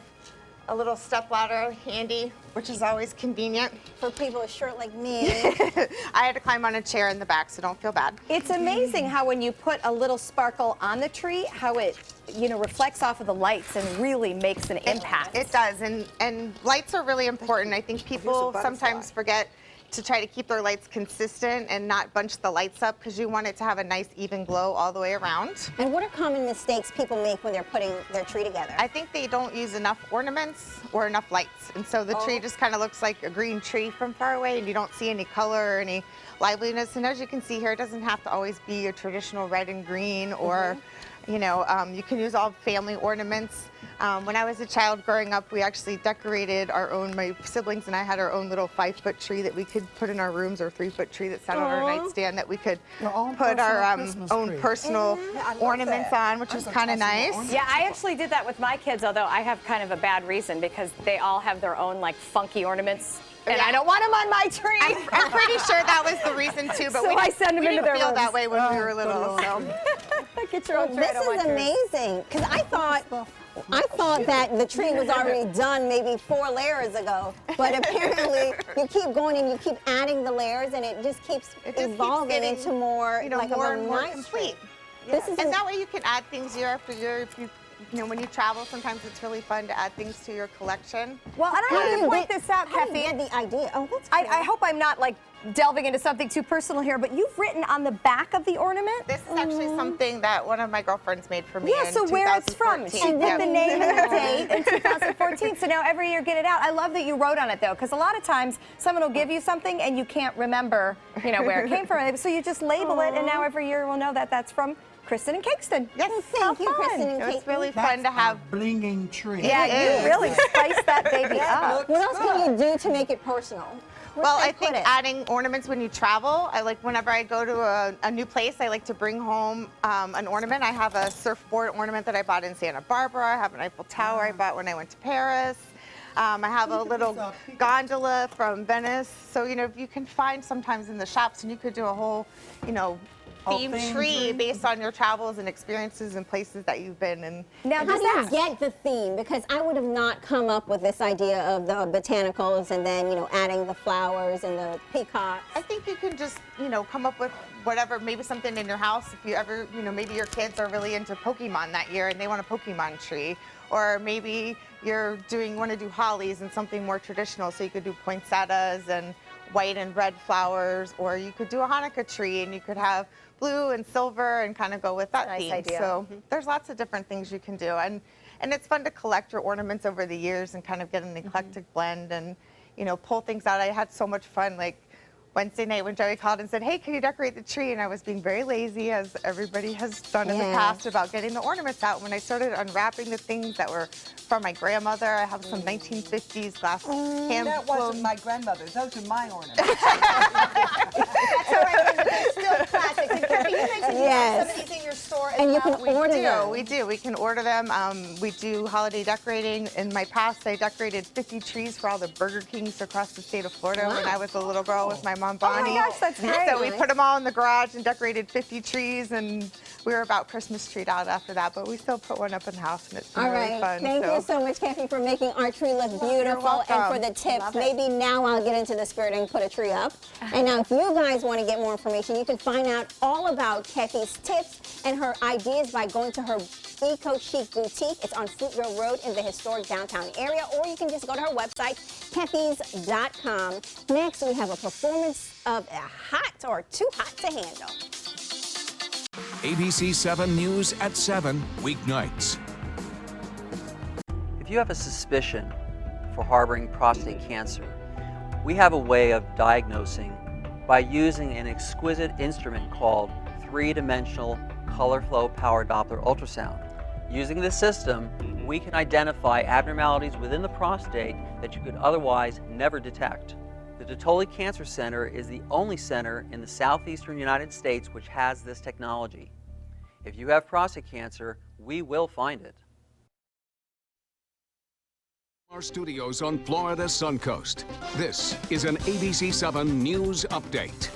a little step ladder handy, which is always convenient. For people short like me. I had to climb on a chair in the back, so don't feel bad. It's amazing how when you put a little sparkle on the tree, how it, you know, reflects off of the lights and really makes an impact. It does, and lights are really important. I think people sometimes forget to try to keep their lights consistent and not bunch the lights up, because you want it to have a nice even glow all the way around. And what are common mistakes people make when they're putting their tree together? I think they don't use enough ornaments or enough lights, and so the tree just kind of looks like a green tree from far away, and you don't see any color or any liveliness. And as you can see here, it doesn't have to always be a traditional red and green, or you know, you can use all family ornaments. When I was a child growing up, we actually decorated our own, my siblings and I had our own little 5-foot tree that we could put in our rooms, or 3-foot tree that sat on our nightstand that we could put our own personal ornaments on, which was kind of nice. Yeah, I actually did that with my kids, although I have kind of a bad reason because they all have their own like funky ornaments. And I don't want them on my tree. I'm pretty sure that was the reason too, but So we I didn't, send them we into didn't their feel rooms. that way when we were little. So. Get your own tree. This is amazing, because I thought that the tree was already done maybe 4 layers ago, but apparently you keep going and you keep adding the layers, and it just keeps evolving into more, you know, like more a and more nice complete. tree. This is And that way you can add things year after year. If you know, when you travel, sometimes it's really fun to add things to your collection. Well, and I have to point this out, How did you Kathy. get the idea? Oh, that's I hope I'm not like delving into something too personal here, but you've written on the back of the ornament. This is actually something that one of my girlfriends made for me. Yeah, in so where it's from. She put the name and the date in 2014. So now every year get it out. I love that you wrote on it though, because a lot of times someone will give you something and you can't remember, you know, where it came from. So you just label it, and now every year we'll know that that's from Kristen and Kingston. Yes, thank you, Kristen and It was Kate. really fun to have. Blinging tree. Yeah, you really spiced that baby up. What else can you do to make it personal? Well, I think adding ornaments when you travel, I like whenever I go to a new place, I like to bring home an ornament. I have a surfboard ornament that I bought in Santa Barbara. I have an Eiffel Tower I bought when I went to Paris. I have a little gondola from Venice. So, you know, you can find sometimes in the shops, and you could do a whole, you know, themed tree based on your travels and experiences and places that you've been. And now, how do you get the theme? Because I would have not come up with this idea of the botanicals and then, you know, adding the flowers and the peacocks. I think you can just, you know, come up with whatever, maybe something in your house. If you ever, you know, maybe your kids are really into Pokemon that year and they want a Pokemon tree. Or maybe you're want to do hollies and something more traditional, so you could do poinsettias and white and red flowers, or you could do a Hanukkah tree and you could have blue and silver and kind of go with that theme. idea. So there's lots of different things you can do, and it's fun to collect your ornaments over the years and kind of get an eclectic blend and, you know, pull things out. I had so much fun, like Wednesday night when Joey called and said, hey, can you decorate the tree? And I was being very lazy, as everybody has done in the past, about getting the ornaments out. When I started unwrapping the things that were from my grandmother, I have some 1950s glass hand That wasn't my grandmother's. Those are my ornaments. That's all right, but they're still classics. And Kathy, you mentioned you have some of these in your store as And you well. can order them. We do. We can order them. We do holiday decorating. In my past, I decorated 50 trees for all the Burger Kings across the state of Florida when I was a little girl with my mom, Bonnie. Oh my gosh, that's great. So we put them all in the garage and decorated 50 trees, and we were about Christmas treed out after that, but we still put one up in the house, and it's been All really right. fun. Thank you so much, Kathy, for making our tree look beautiful and for the tips. Maybe now I'll get into the spirit and put a tree up. And now if you guys want to get more information, you can find out all about Kathy's tips and her ideas by going to her Eco Chic Boutique. It's on Fruitville Road in the historic downtown area, or you can just go to her website, kathys.com. Next, we have a performance of a hot or too hot to handle. ABC 7 News at 7, weeknights. If you have a suspicion for harboring prostate cancer, we have a way of diagnosing by using an exquisite instrument called three-dimensional color flow power Doppler ultrasound. Using this system, we can identify abnormalities within the prostate that you could otherwise never detect. The Totoli Cancer Center is the only center in the southeastern United States which has this technology. If you have prostate cancer, we will find it. Our studios on Florida's Suncoast. This is an ABC 7 News Update.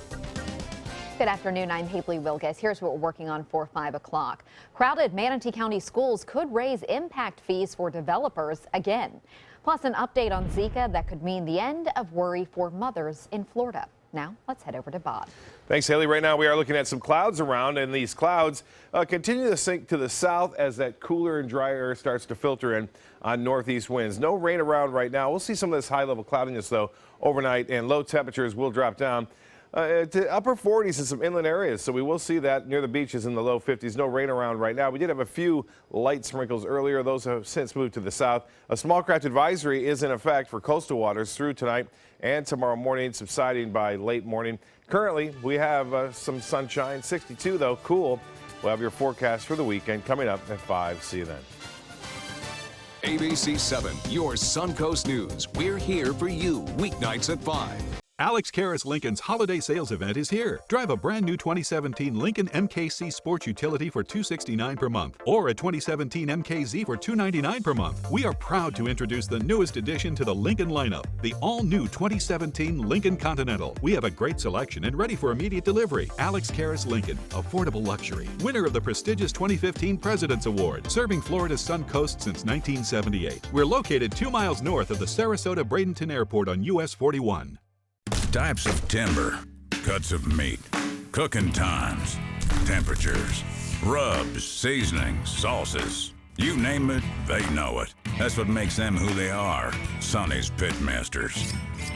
Good afternoon, I'm Haley Wilkes. Here's what we're working on for 5 o'clock. Crowded Manatee County schools could raise impact fees for developers again. Plus an update on Zika that could mean the end of worry for mothers in Florida. Now let's head over to Bob. Thanks, Haley. Right now we are looking at some clouds around, and these clouds continue to sink to the south as that cooler and drier air starts to filter in on northeast winds. No rain around right now. We'll see some of this high level cloudiness though overnight, and low temperatures will drop down to upper 40s in some inland areas, so we will see that near the beaches in the low 50s. No rain around right now. We did have a few light sprinkles earlier. Those have since moved to the south. A small craft advisory is in effect for coastal waters through tonight and tomorrow morning, subsiding by late morning. Currently, we have some sunshine, 62 though, cool. We'll have your forecast for the weekend coming up at 5. See you then. ABC 7, your Suncoast News. We're here for you weeknights at 5. Alex Karras Lincoln's holiday sales event is here. Drive a brand new 2017 Lincoln MKC Sports Utility for $269 per month or a 2017 MKZ for $299 per month. We are proud to introduce the newest addition to the Lincoln lineup, the all-new 2017 Lincoln Continental. We have a great selection and ready for immediate delivery. Alex Karras Lincoln, affordable luxury. Winner of the prestigious 2015 President's Award, serving Florida's Suncoast since 1978. We're located 2 miles north of the Sarasota-Bradenton Airport on US 41. Types of timber, cuts of meat, cooking times, temperatures, rubs, seasonings, sauces. You name it, they know it. That's what makes them who they are, Sonny's Pitmasters.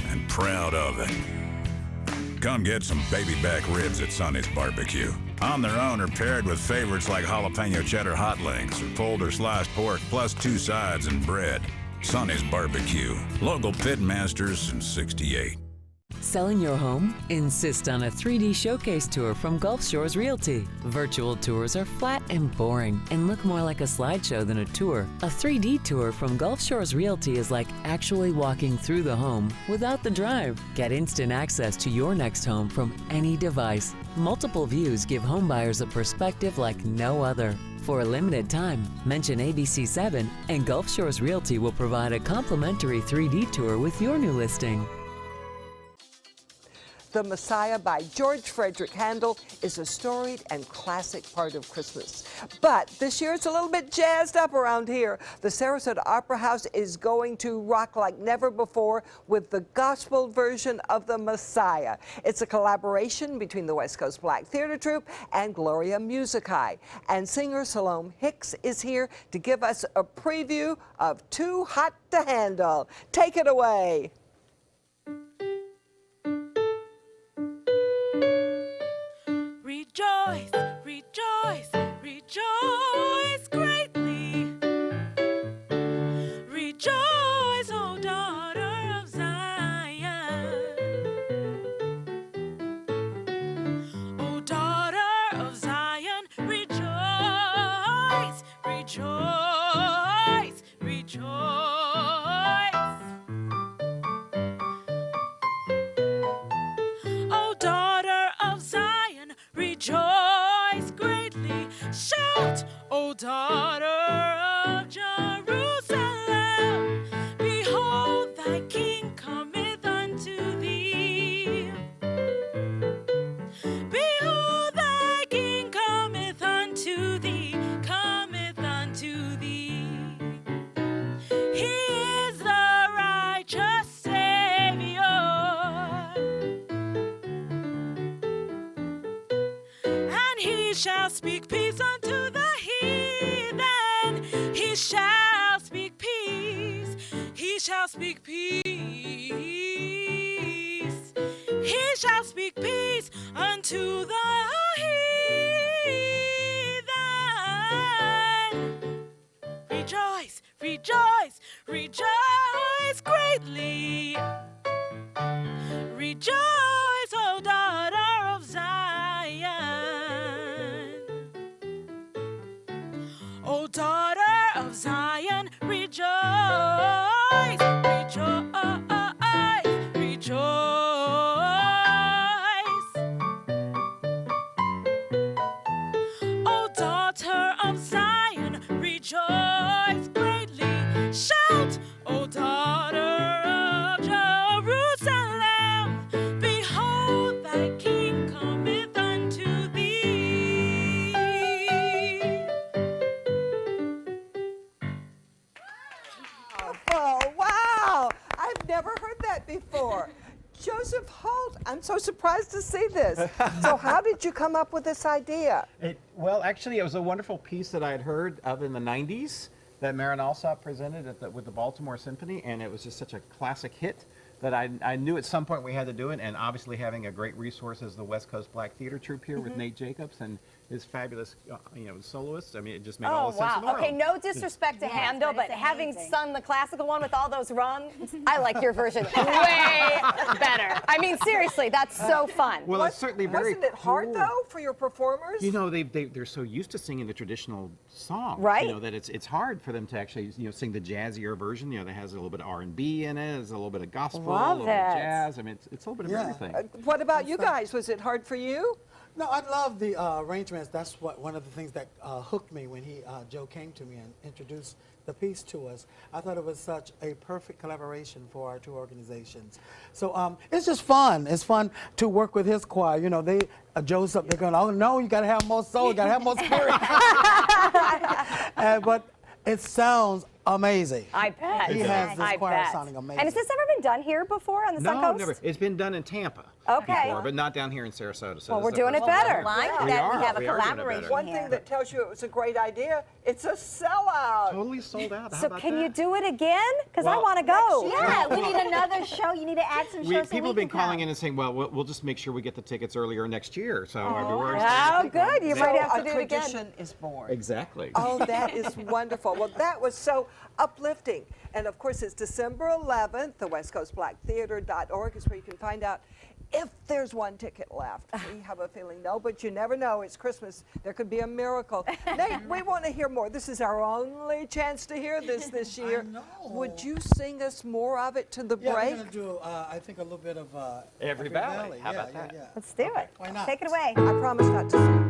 And proud of it. Come get some baby back ribs at Sonny's Barbecue. On their own or paired with favorites like jalapeno cheddar hot links or pulled or sliced pork plus 2 sides and bread. Sonny's Barbecue. Local Pitmasters since '68. Selling your home? Insist on a 3D showcase tour from Gulf Shores Realty. Virtual tours are flat and boring and look more like a slideshow than a tour. A 3D tour from Gulf Shores Realty is like actually walking through the home without the drive. Get instant access to your next home from any device. Multiple views give homebuyers a perspective like no other. For a limited time, mention ABC7 and Gulf Shores Realty will provide a complimentary 3D tour with your new listing. The Messiah by George Frederick Handel is a storied and classic part of Christmas. But this year it's a little bit jazzed up around here. The Sarasota Opera House is going to rock like never before with the gospel version of The Messiah. It's a collaboration between the West Coast Black Theater Troupe and Gloria Musici. And singer Salome Hicks is here to give us a preview of Too Hot to Handle. Take it away. Rejoice, rejoice, rejoice greatly. Rejoice, O daughter of Zion. O daughter of Zion, rejoice, rejoice, rejoice. O daughter of Zion, rejoice greatly. Shout, O daughter of Jerusalem. Behold, thy king cometh unto thee. Behold, thy king cometh unto thee, cometh unto thee. He is the righteous Savior. And he shall speak peace unto the heathen. He shall speak peace. He shall speak peace. He shall speak peace unto the heathen. Rejoice, rejoice, rejoice greatly. Rejoice, O daughter of Zion. O daughter of Zion, rejoice, rejoice, rejoice. O daughter of Zion, rejoice greatly. Shout, O daughter of Jerusalem. Behold, thy king cometh unto before. Joseph Holt, I'm so surprised to see this. So how did you come up with this idea? Well, actually, it was a wonderful piece that I had heard of in the 90s that Marin Alsop presented with the Baltimore Symphony, and it was just such a classic hit that I knew at some point we had to do it, and obviously having a great resource as the West Coast Black Theater Troupe here with Nate Jacobs and his fabulous soloists. I mean, it just made all the sense in the world. Okay, no disrespect to Handel, but having sung the classical one with all those rungs, I like your version way better. I mean, seriously, that's so fun. Well, it's certainly very Wasn't it hard, though, for your performers? You know, they're so used to singing the traditional song, right? You know, that it's hard for them to actually sing the jazzier version. You know, that has a little bit of R&B in it, there's a little bit of gospel, a little bit of jazz. I mean, it's a little bit of everything. What about you guys? Was it hard for you? No, I love the arrangements. That's one of the things that hooked me when Joe came to me and introduced the piece to us. I thought it was such a perfect collaboration for our two organizations. So it's just fun. It's fun to work with his choir. You know, Joe's up there going, oh no, you got to have more soul, you got to have more spirit. But it sounds amazing. I bet. He has this choir sounding amazing. And has this ever been done here before on the Suncoast? No, never. It's been done in Tampa. Okay. Before, but not down here in Sarasota. So well, we're doing it better. We have a collaboration. One thing that tells you it was a great idea, it's a sellout. Totally sold out. So can you do it again? Because I want to go. Yeah, we need another show. You need to add some shows. People have been calling in and saying, well, we'll just make sure we get the tickets earlier next year. So oh, good. You might have to do it again. A tradition is born. Exactly. Oh, that is wonderful. Well, that was so uplifting. And of course, it's December 11th. The westcoastblacktheater.org is where you can find out if there's one ticket left. We have a feeling no, but you never know. It's Christmas. There could be a miracle. Nate, we want to hear more. This is our only chance to hear this year. I know. Would you sing us more of it to the break? We're going to do, I think, a little bit of Every Valley. How about that? Yeah. Let's do it. Why not? Take it away. I promise not to sing.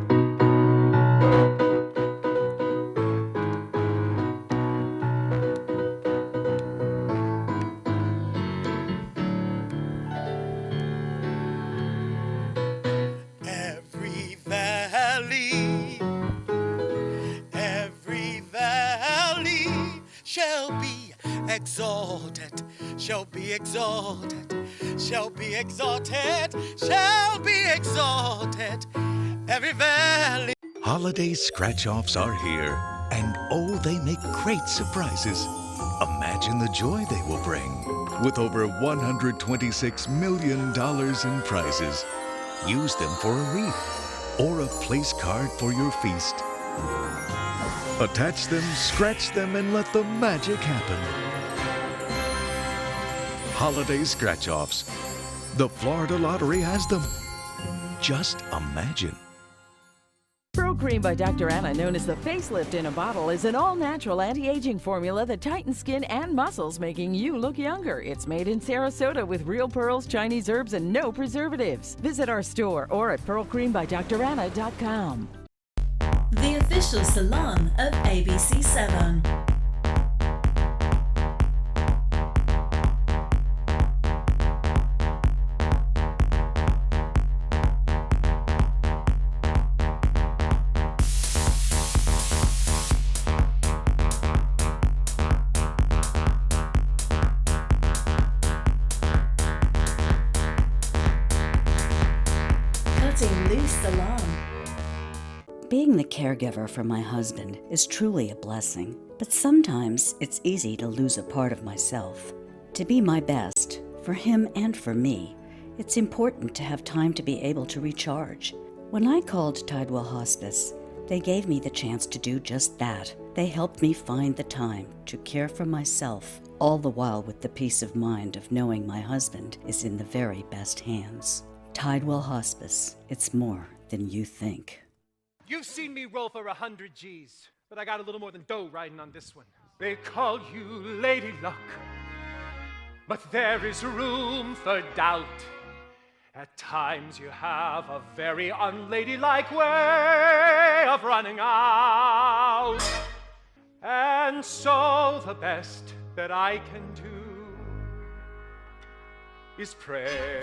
Exalted, shall be exalted, shall be exalted, shall be exalted, every valley. Holiday scratch-offs are here, and oh, they make great surprises. Imagine the joy they will bring. With over $126 million in prizes, use them for a wreath or a place card for your feast. Attach them, scratch them, and let the magic happen. Holiday scratch-offs. The Florida Lottery has them. Just imagine. Pro Cream by Dr. Anna, known as the facelift in a bottle, is an all-natural anti-aging formula that tightens skin and muscles, making you look younger. It's made in Sarasota with real pearls, Chinese herbs, and no preservatives. Visit our store or at pearlcreambydranna.com. The official salon of ABC7. Cutting Loose Salon. Being the caregiver for my husband is truly a blessing, but sometimes it's easy to lose a part of myself. To be my best, for him and for me, it's important to have time to be able to recharge. When I called Tidewell Hospice, they gave me the chance to do just that. They helped me find the time to care for myself, all the while with the peace of mind of knowing my husband is in the very best hands. Tidewell Hospice, it's more than you think. You've seen me roll for 100 G's, but I got a little more than dough riding on this one. They call you Lady Luck, but there is room for doubt. At times you have a very unladylike way of running out. And so the best that I can do is pray.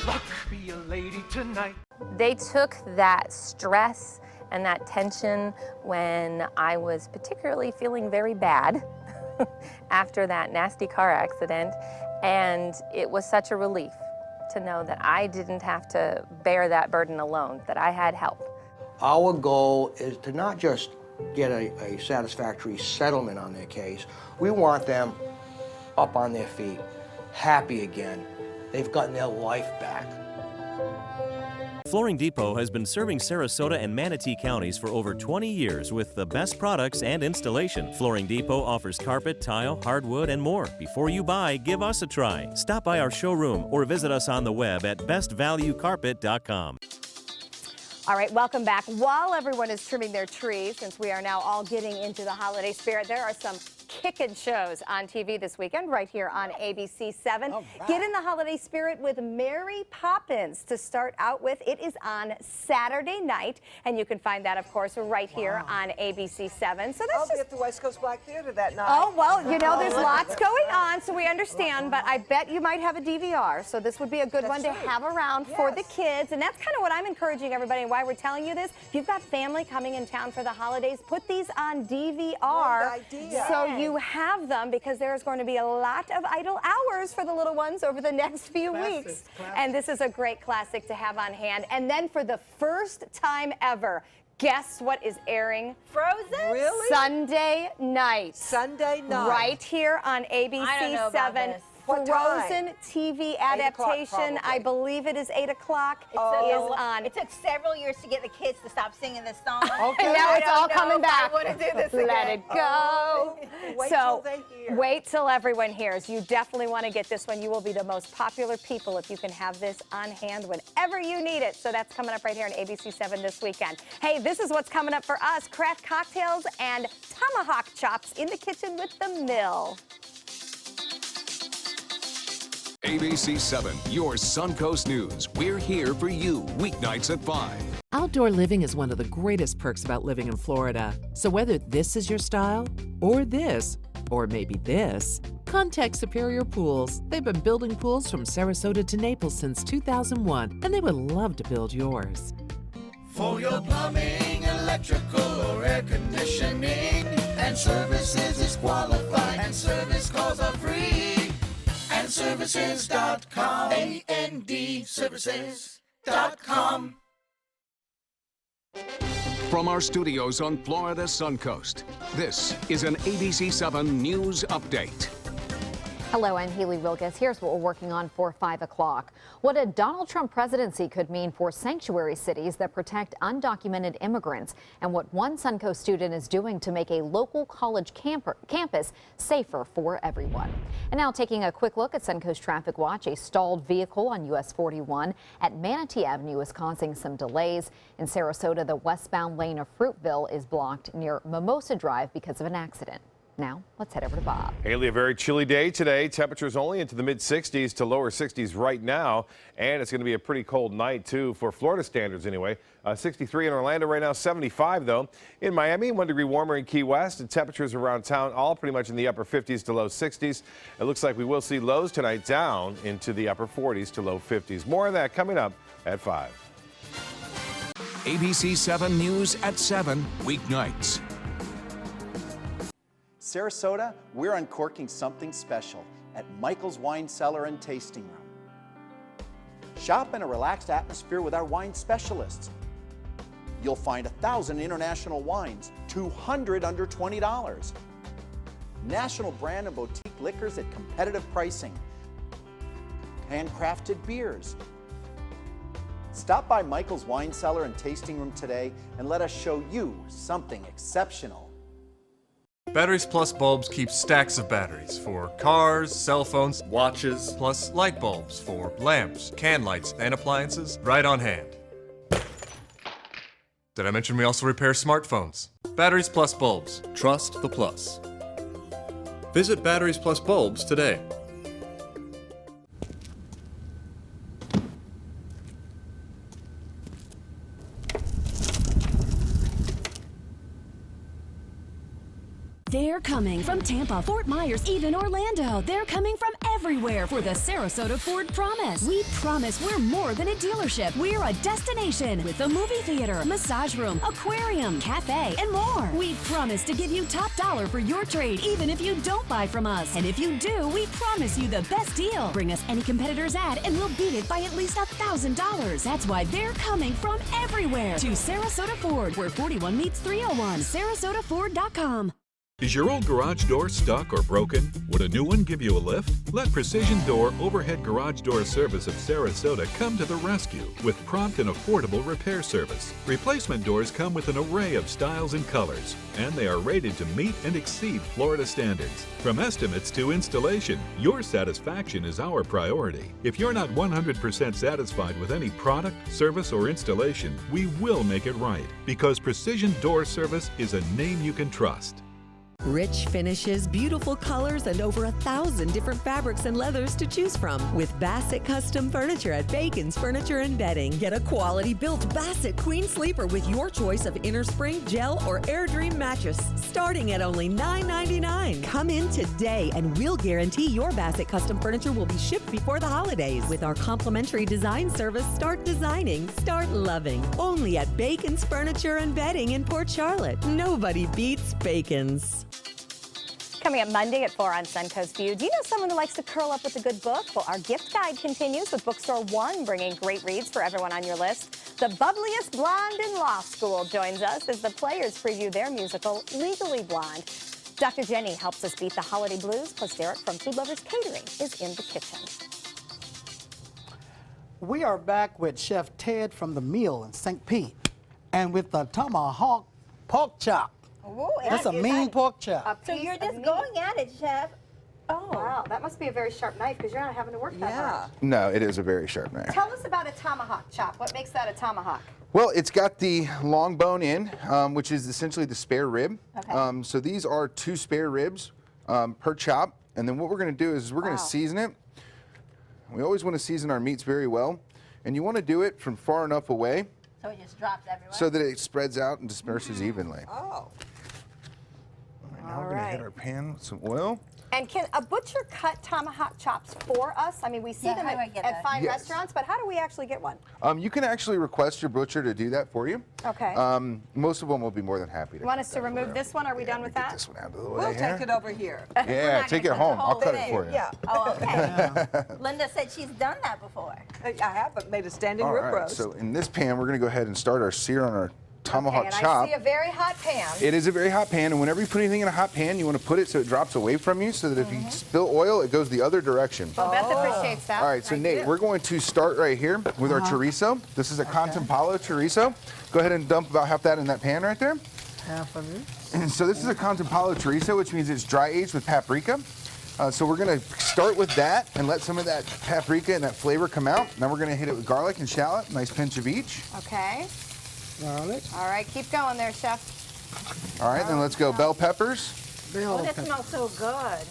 Luck, be a lady tonight. They took that stress and that tension when I was particularly feeling very bad after that nasty car accident, and it was such a relief to know that I didn't have to bear that burden alone, that I had help. Our goal is to not just get a satisfactory settlement on their case. We want them up on their feet, happy again. They've gotten their life back. Flooring Depot has been serving Sarasota and Manatee counties for over 20 years with the best products and installation. Flooring Depot offers carpet, tile, hardwood, and more. Before you buy, give us a try. Stop by our showroom or visit us on the web at bestvaluecarpet.com. All right, welcome back. While everyone is trimming their trees, since we are now all getting into the holiday spirit, there are some kickin' shows on TV this weekend right here on ABC 7. Right. Get in the holiday spirit with Mary Poppins to start out with. It is on Saturday night, and you can find that, of course, right here on ABC 7. So that's I'll be at the West Coast Black Theater that night. Oh, well, you know, there's lots going on, so we understand, but I bet you might have a DVR, so this would be a good one to have around for the kids, and that's kind of what I'm encouraging everybody, and why we're telling you this. If you've got family coming in town for the holidays, put these on DVR so you have them, because there's going to be a lot of idle hours for the little ones over the next few weeks. And this is a great classic to have on hand. And then for the first time ever, guess what is airing? Frozen? Really? Sunday night. Sunday night. Right here on ABC 7. Frozen TV adaptation. I believe it is 8 o'clock. It took several years to get the kids to stop singing this song. Okay. And now it's all coming back. I want to do this again. Let it go. Wait so till they hear. Wait till everyone hears. You definitely want to get this one. You will be the most popular people if you can have this on hand whenever you need it. So that's coming up right here on ABC 7 this weekend. Hey, this is what's coming up for us. Craft cocktails and tomahawk chops in the kitchen with the mill. ABC 7, your Suncoast News. We're here for you weeknights at 5. Outdoor living is one of the greatest perks about living in Florida. So whether this is your style, or this, or maybe this, contact Superior Pools. They've been building pools from Sarasota to Naples since 2001, and they would love to build yours. For your plumbing, electrical, or air conditioning, and services is qualified, and service calls are free. And services.com, A-N-D, services.com. From our studios on Florida's Suncoast, this is an ABC 7 News Update. Hello, I'm Haley Wilkes. Here's what we're working on for 5 o'clock. What a Donald Trump presidency could mean for sanctuary cities that protect undocumented immigrants, and what one Suncoast student is doing to make a local college campus safer for everyone. And now taking a quick look at Suncoast Traffic Watch, a stalled vehicle on US 41 at Manatee Avenue is causing some delays. In Sarasota, the westbound lane of Fruitville is blocked near Mimosa Drive because of an accident. Now, let's head over to Bob. Haley, a very chilly day today. Temperatures only into the mid-60s to lower 60s right now. And it's going to be a pretty cold night, too, for Florida standards anyway. 63 in Orlando right now, 75, though. In Miami, 1 degree warmer in Key West. And temperatures around town all pretty much in the upper 50s to low 60s. It looks like we will see lows tonight down into the upper 40s to low 50s. More of that coming up at 5. ABC 7 News at 7, weeknights. Sarasota, we're uncorking something special at Michael's Wine Cellar and Tasting Room. Shop in a relaxed atmosphere with our wine specialists. You'll find 1,000 international wines, 200 under $20. National brand and boutique liquors at competitive pricing. Handcrafted beers. Stop by Michael's Wine Cellar and Tasting Room today and let us show you something exceptional. Batteries Plus bulbs keep stacks of batteries for cars, cell phones, watches, plus light bulbs for lamps, can lights, and appliances right on hand. Did I mention we also repair smartphones? Batteries Plus bulbs. Trust the plus. Visit Batteries Plus bulbs today. They're coming from Tampa, Fort Myers, even Orlando. They're coming from everywhere for the Sarasota Ford Promise. We promise we're more than a dealership. We're a destination with a movie theater, massage room, aquarium, cafe, and more. We promise to give you top dollar for your trade, even if you don't buy from us. And if you do, we promise you the best deal. Bring us any competitor's ad and we'll beat it by at least $1,000. That's why they're coming from everywhere to Sarasota Ford, where 41 meets 301. SarasotaFord.com. Is your old garage door stuck or broken? Would a new one give you a lift? Let Precision Door Overhead Garage Door Service of Sarasota come to the rescue with prompt and affordable repair service. Replacement doors come with an array of styles and colors, and they are rated to meet and exceed Florida standards. From estimates to installation, your satisfaction is our priority. If you're not 100% satisfied with any product, service, or installation, we will make it right, because Precision Door Service is a name you can trust. Rich finishes, beautiful colors, and over 1,000 different fabrics and leathers to choose from. With Bassett Custom Furniture at Bacon's Furniture and Bedding. Get a quality-built Bassett Queen Sleeper with your choice of innerspring, gel, or Air Dream mattress, starting at only $9.99. Come in today, and we'll guarantee your Bassett Custom Furniture will be shipped before the holidays. With our complimentary design service, start designing, start loving. Only at Bacon's Furniture and Bedding in Port Charlotte. Nobody beats Bacon's. Coming up Monday at 4 on Suncoast View. Do you know someone who likes to curl up with a good book? Well, our gift guide continues with Bookstore One, bringing great reads for everyone on your list. The bubbliest blonde in law school joins us as the players preview their musical, Legally Blonde. Dr. Jenny helps us beat the holiday blues, plus Derek from Food Lovers Catering is in the kitchen. We are back with Chef Ted from the Mill in St. Pete, and with the tomahawk pork chop. Ooh, that's a mean pork chop. So you're just going at it, Chef. Oh, wow. That must be a very sharp knife because you're not having to work that hard. No, it is a very sharp knife. Tell us about a tomahawk chop. What makes that a tomahawk? Well, it's got the long bone in, which is essentially the spare rib. Okay. So these are 2 spare ribs per chop. And then what we're going to do is we're going to season it. We always want to season our meats very well. And you want to do it from far enough away So it just drops everywhere? so that it spreads out and disperses evenly. Oh. Now we're going to hit our pan with some oil. And can a butcher cut tomahawk chops for us? I mean, we see them at fine Yes. restaurants, but how do we actually get one? You can actually request your butcher to do that for you. Okay. Most of them will be more than happy to. You want us to remove this one? Are we done with that? This one out of the way We'll here. take it over here. Yeah, take it home. I'll cut it for you. Yeah. Oh, okay. Linda said she's done that before. I haven't made a standing All rib right, roast. so in this pan, we're going to go ahead and start our sear on our tomahawk And chop. I see a very hot pan. It is a very hot pan, and whenever you put anything in a hot pan, you want to put it so it drops away from you, so that if you spill oil, it goes the other direction. Well, Beth appreciates that. All right, so I Nate, do. we're going to start right here with our chorizo. This is a Contemplado chorizo. Go ahead and dump about half that in that pan right there. Half of it. And so this is a Contemplado chorizo, which means it's dry aged with paprika. So we're going to start with that and let some of that paprika and that flavor come out. Now we're going to hit it with garlic and shallot, nice pinch of each. Okay. Garlic. All right, keep going there, Chef. All right, then let's go bell peppers. Oh, that smells so good.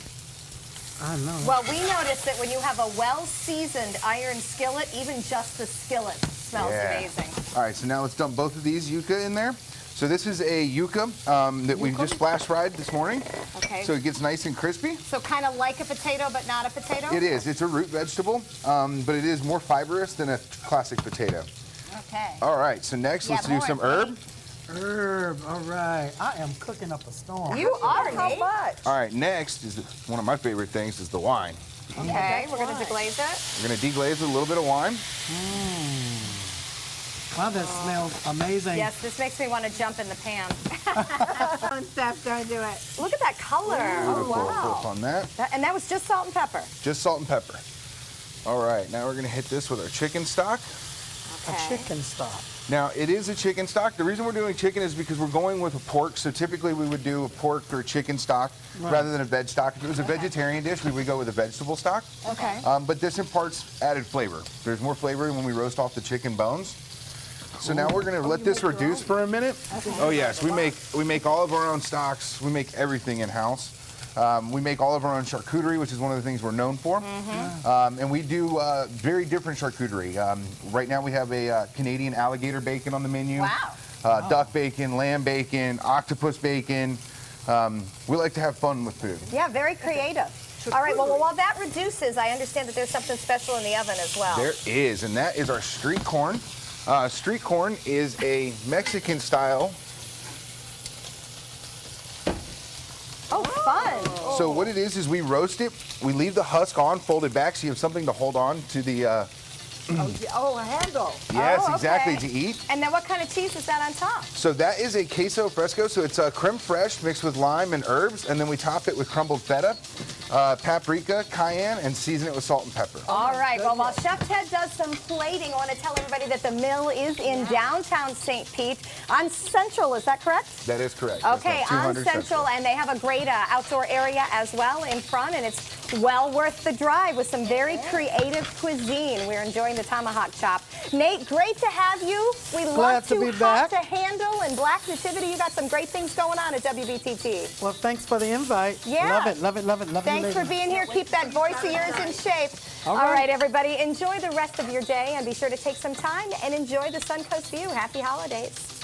I know. Well, we noticed that when you have a well-seasoned iron skillet, even just the skillet smells amazing. All right, so now let's dump both of these yuca in there. So this is a yuca that we just flash fried this morning. Okay. So it gets nice and crispy. So kind of like a potato, but not a potato? It is. It's a root vegetable, but it is more fibrous than a classic potato. Okay. All right, so next let's do some herb. Herb, all right. I am cooking up a storm. You are, How Nate. much? All right, next is one of my favorite things is the wine. Okay, we're going to deglaze it. We're going to deglaze with a little bit of wine. Wow, that smells amazing. Yes, this makes me want to jump in the pan. Steph's going to do it. Look at that color. Beautiful. Oh, wow. Flip on that. And that was just salt and pepper. Just salt and pepper. All right, now we're going to hit this with our chicken stock. A chicken stock. Now, it is a chicken stock. The reason we're doing chicken is because we're going with a pork. So typically we would do a pork or chicken stock rather than a veg stock. If it was a vegetarian dish, we would go with a vegetable stock. Okay. But this imparts added flavor. There's more flavor when we roast off the chicken bones. So now we're going to let this reduce for a minute. Oh yes, we make all of our own stocks. We make everything in-house. We make all of our own charcuterie, which is one of the things we're known for. And we do very different charcuterie. Right now we have a Canadian alligator bacon on the menu. Wow. Duck bacon, lamb bacon, octopus bacon. We like to have fun with food. Yeah, very creative. All right, well, while that reduces, I understand that there's something special in the oven as well. There is, and that is our street corn. Street corn is a Mexican style. Oh, fun. So what it is we roast it. We leave the husk on, folded back, so you have something to hold on to the... a handle. Yes, Oh, okay. exactly, to eat. And then what kind of cheese is that on top? So that is a queso fresco. So it's creme fraiche mixed with lime and herbs, and then we top it with crumbled feta, paprika, cayenne, and season it with salt and pepper. All right, well, while Chef Ted does some plating, I want to tell everybody that the mill is in downtown St. Pete on Central, is that correct? That is correct. Okay, That's on 200 Central, and they have a great outdoor area as well in front, and it's well worth the drive with some very creative cuisine. We're enjoying the tomahawk chop. Nate, great to have you. We love to be Hot back. to Handle and Black Nativity. You got some great things going on at WBTT. Well, thanks for the invite. Yeah. Love it, love it, love it, love it. Thanks for being here. Keep that voice of yours in shape. All All right. right, everybody, enjoy the rest of your day and be sure to take some time and enjoy the Suncoast view. Happy holidays.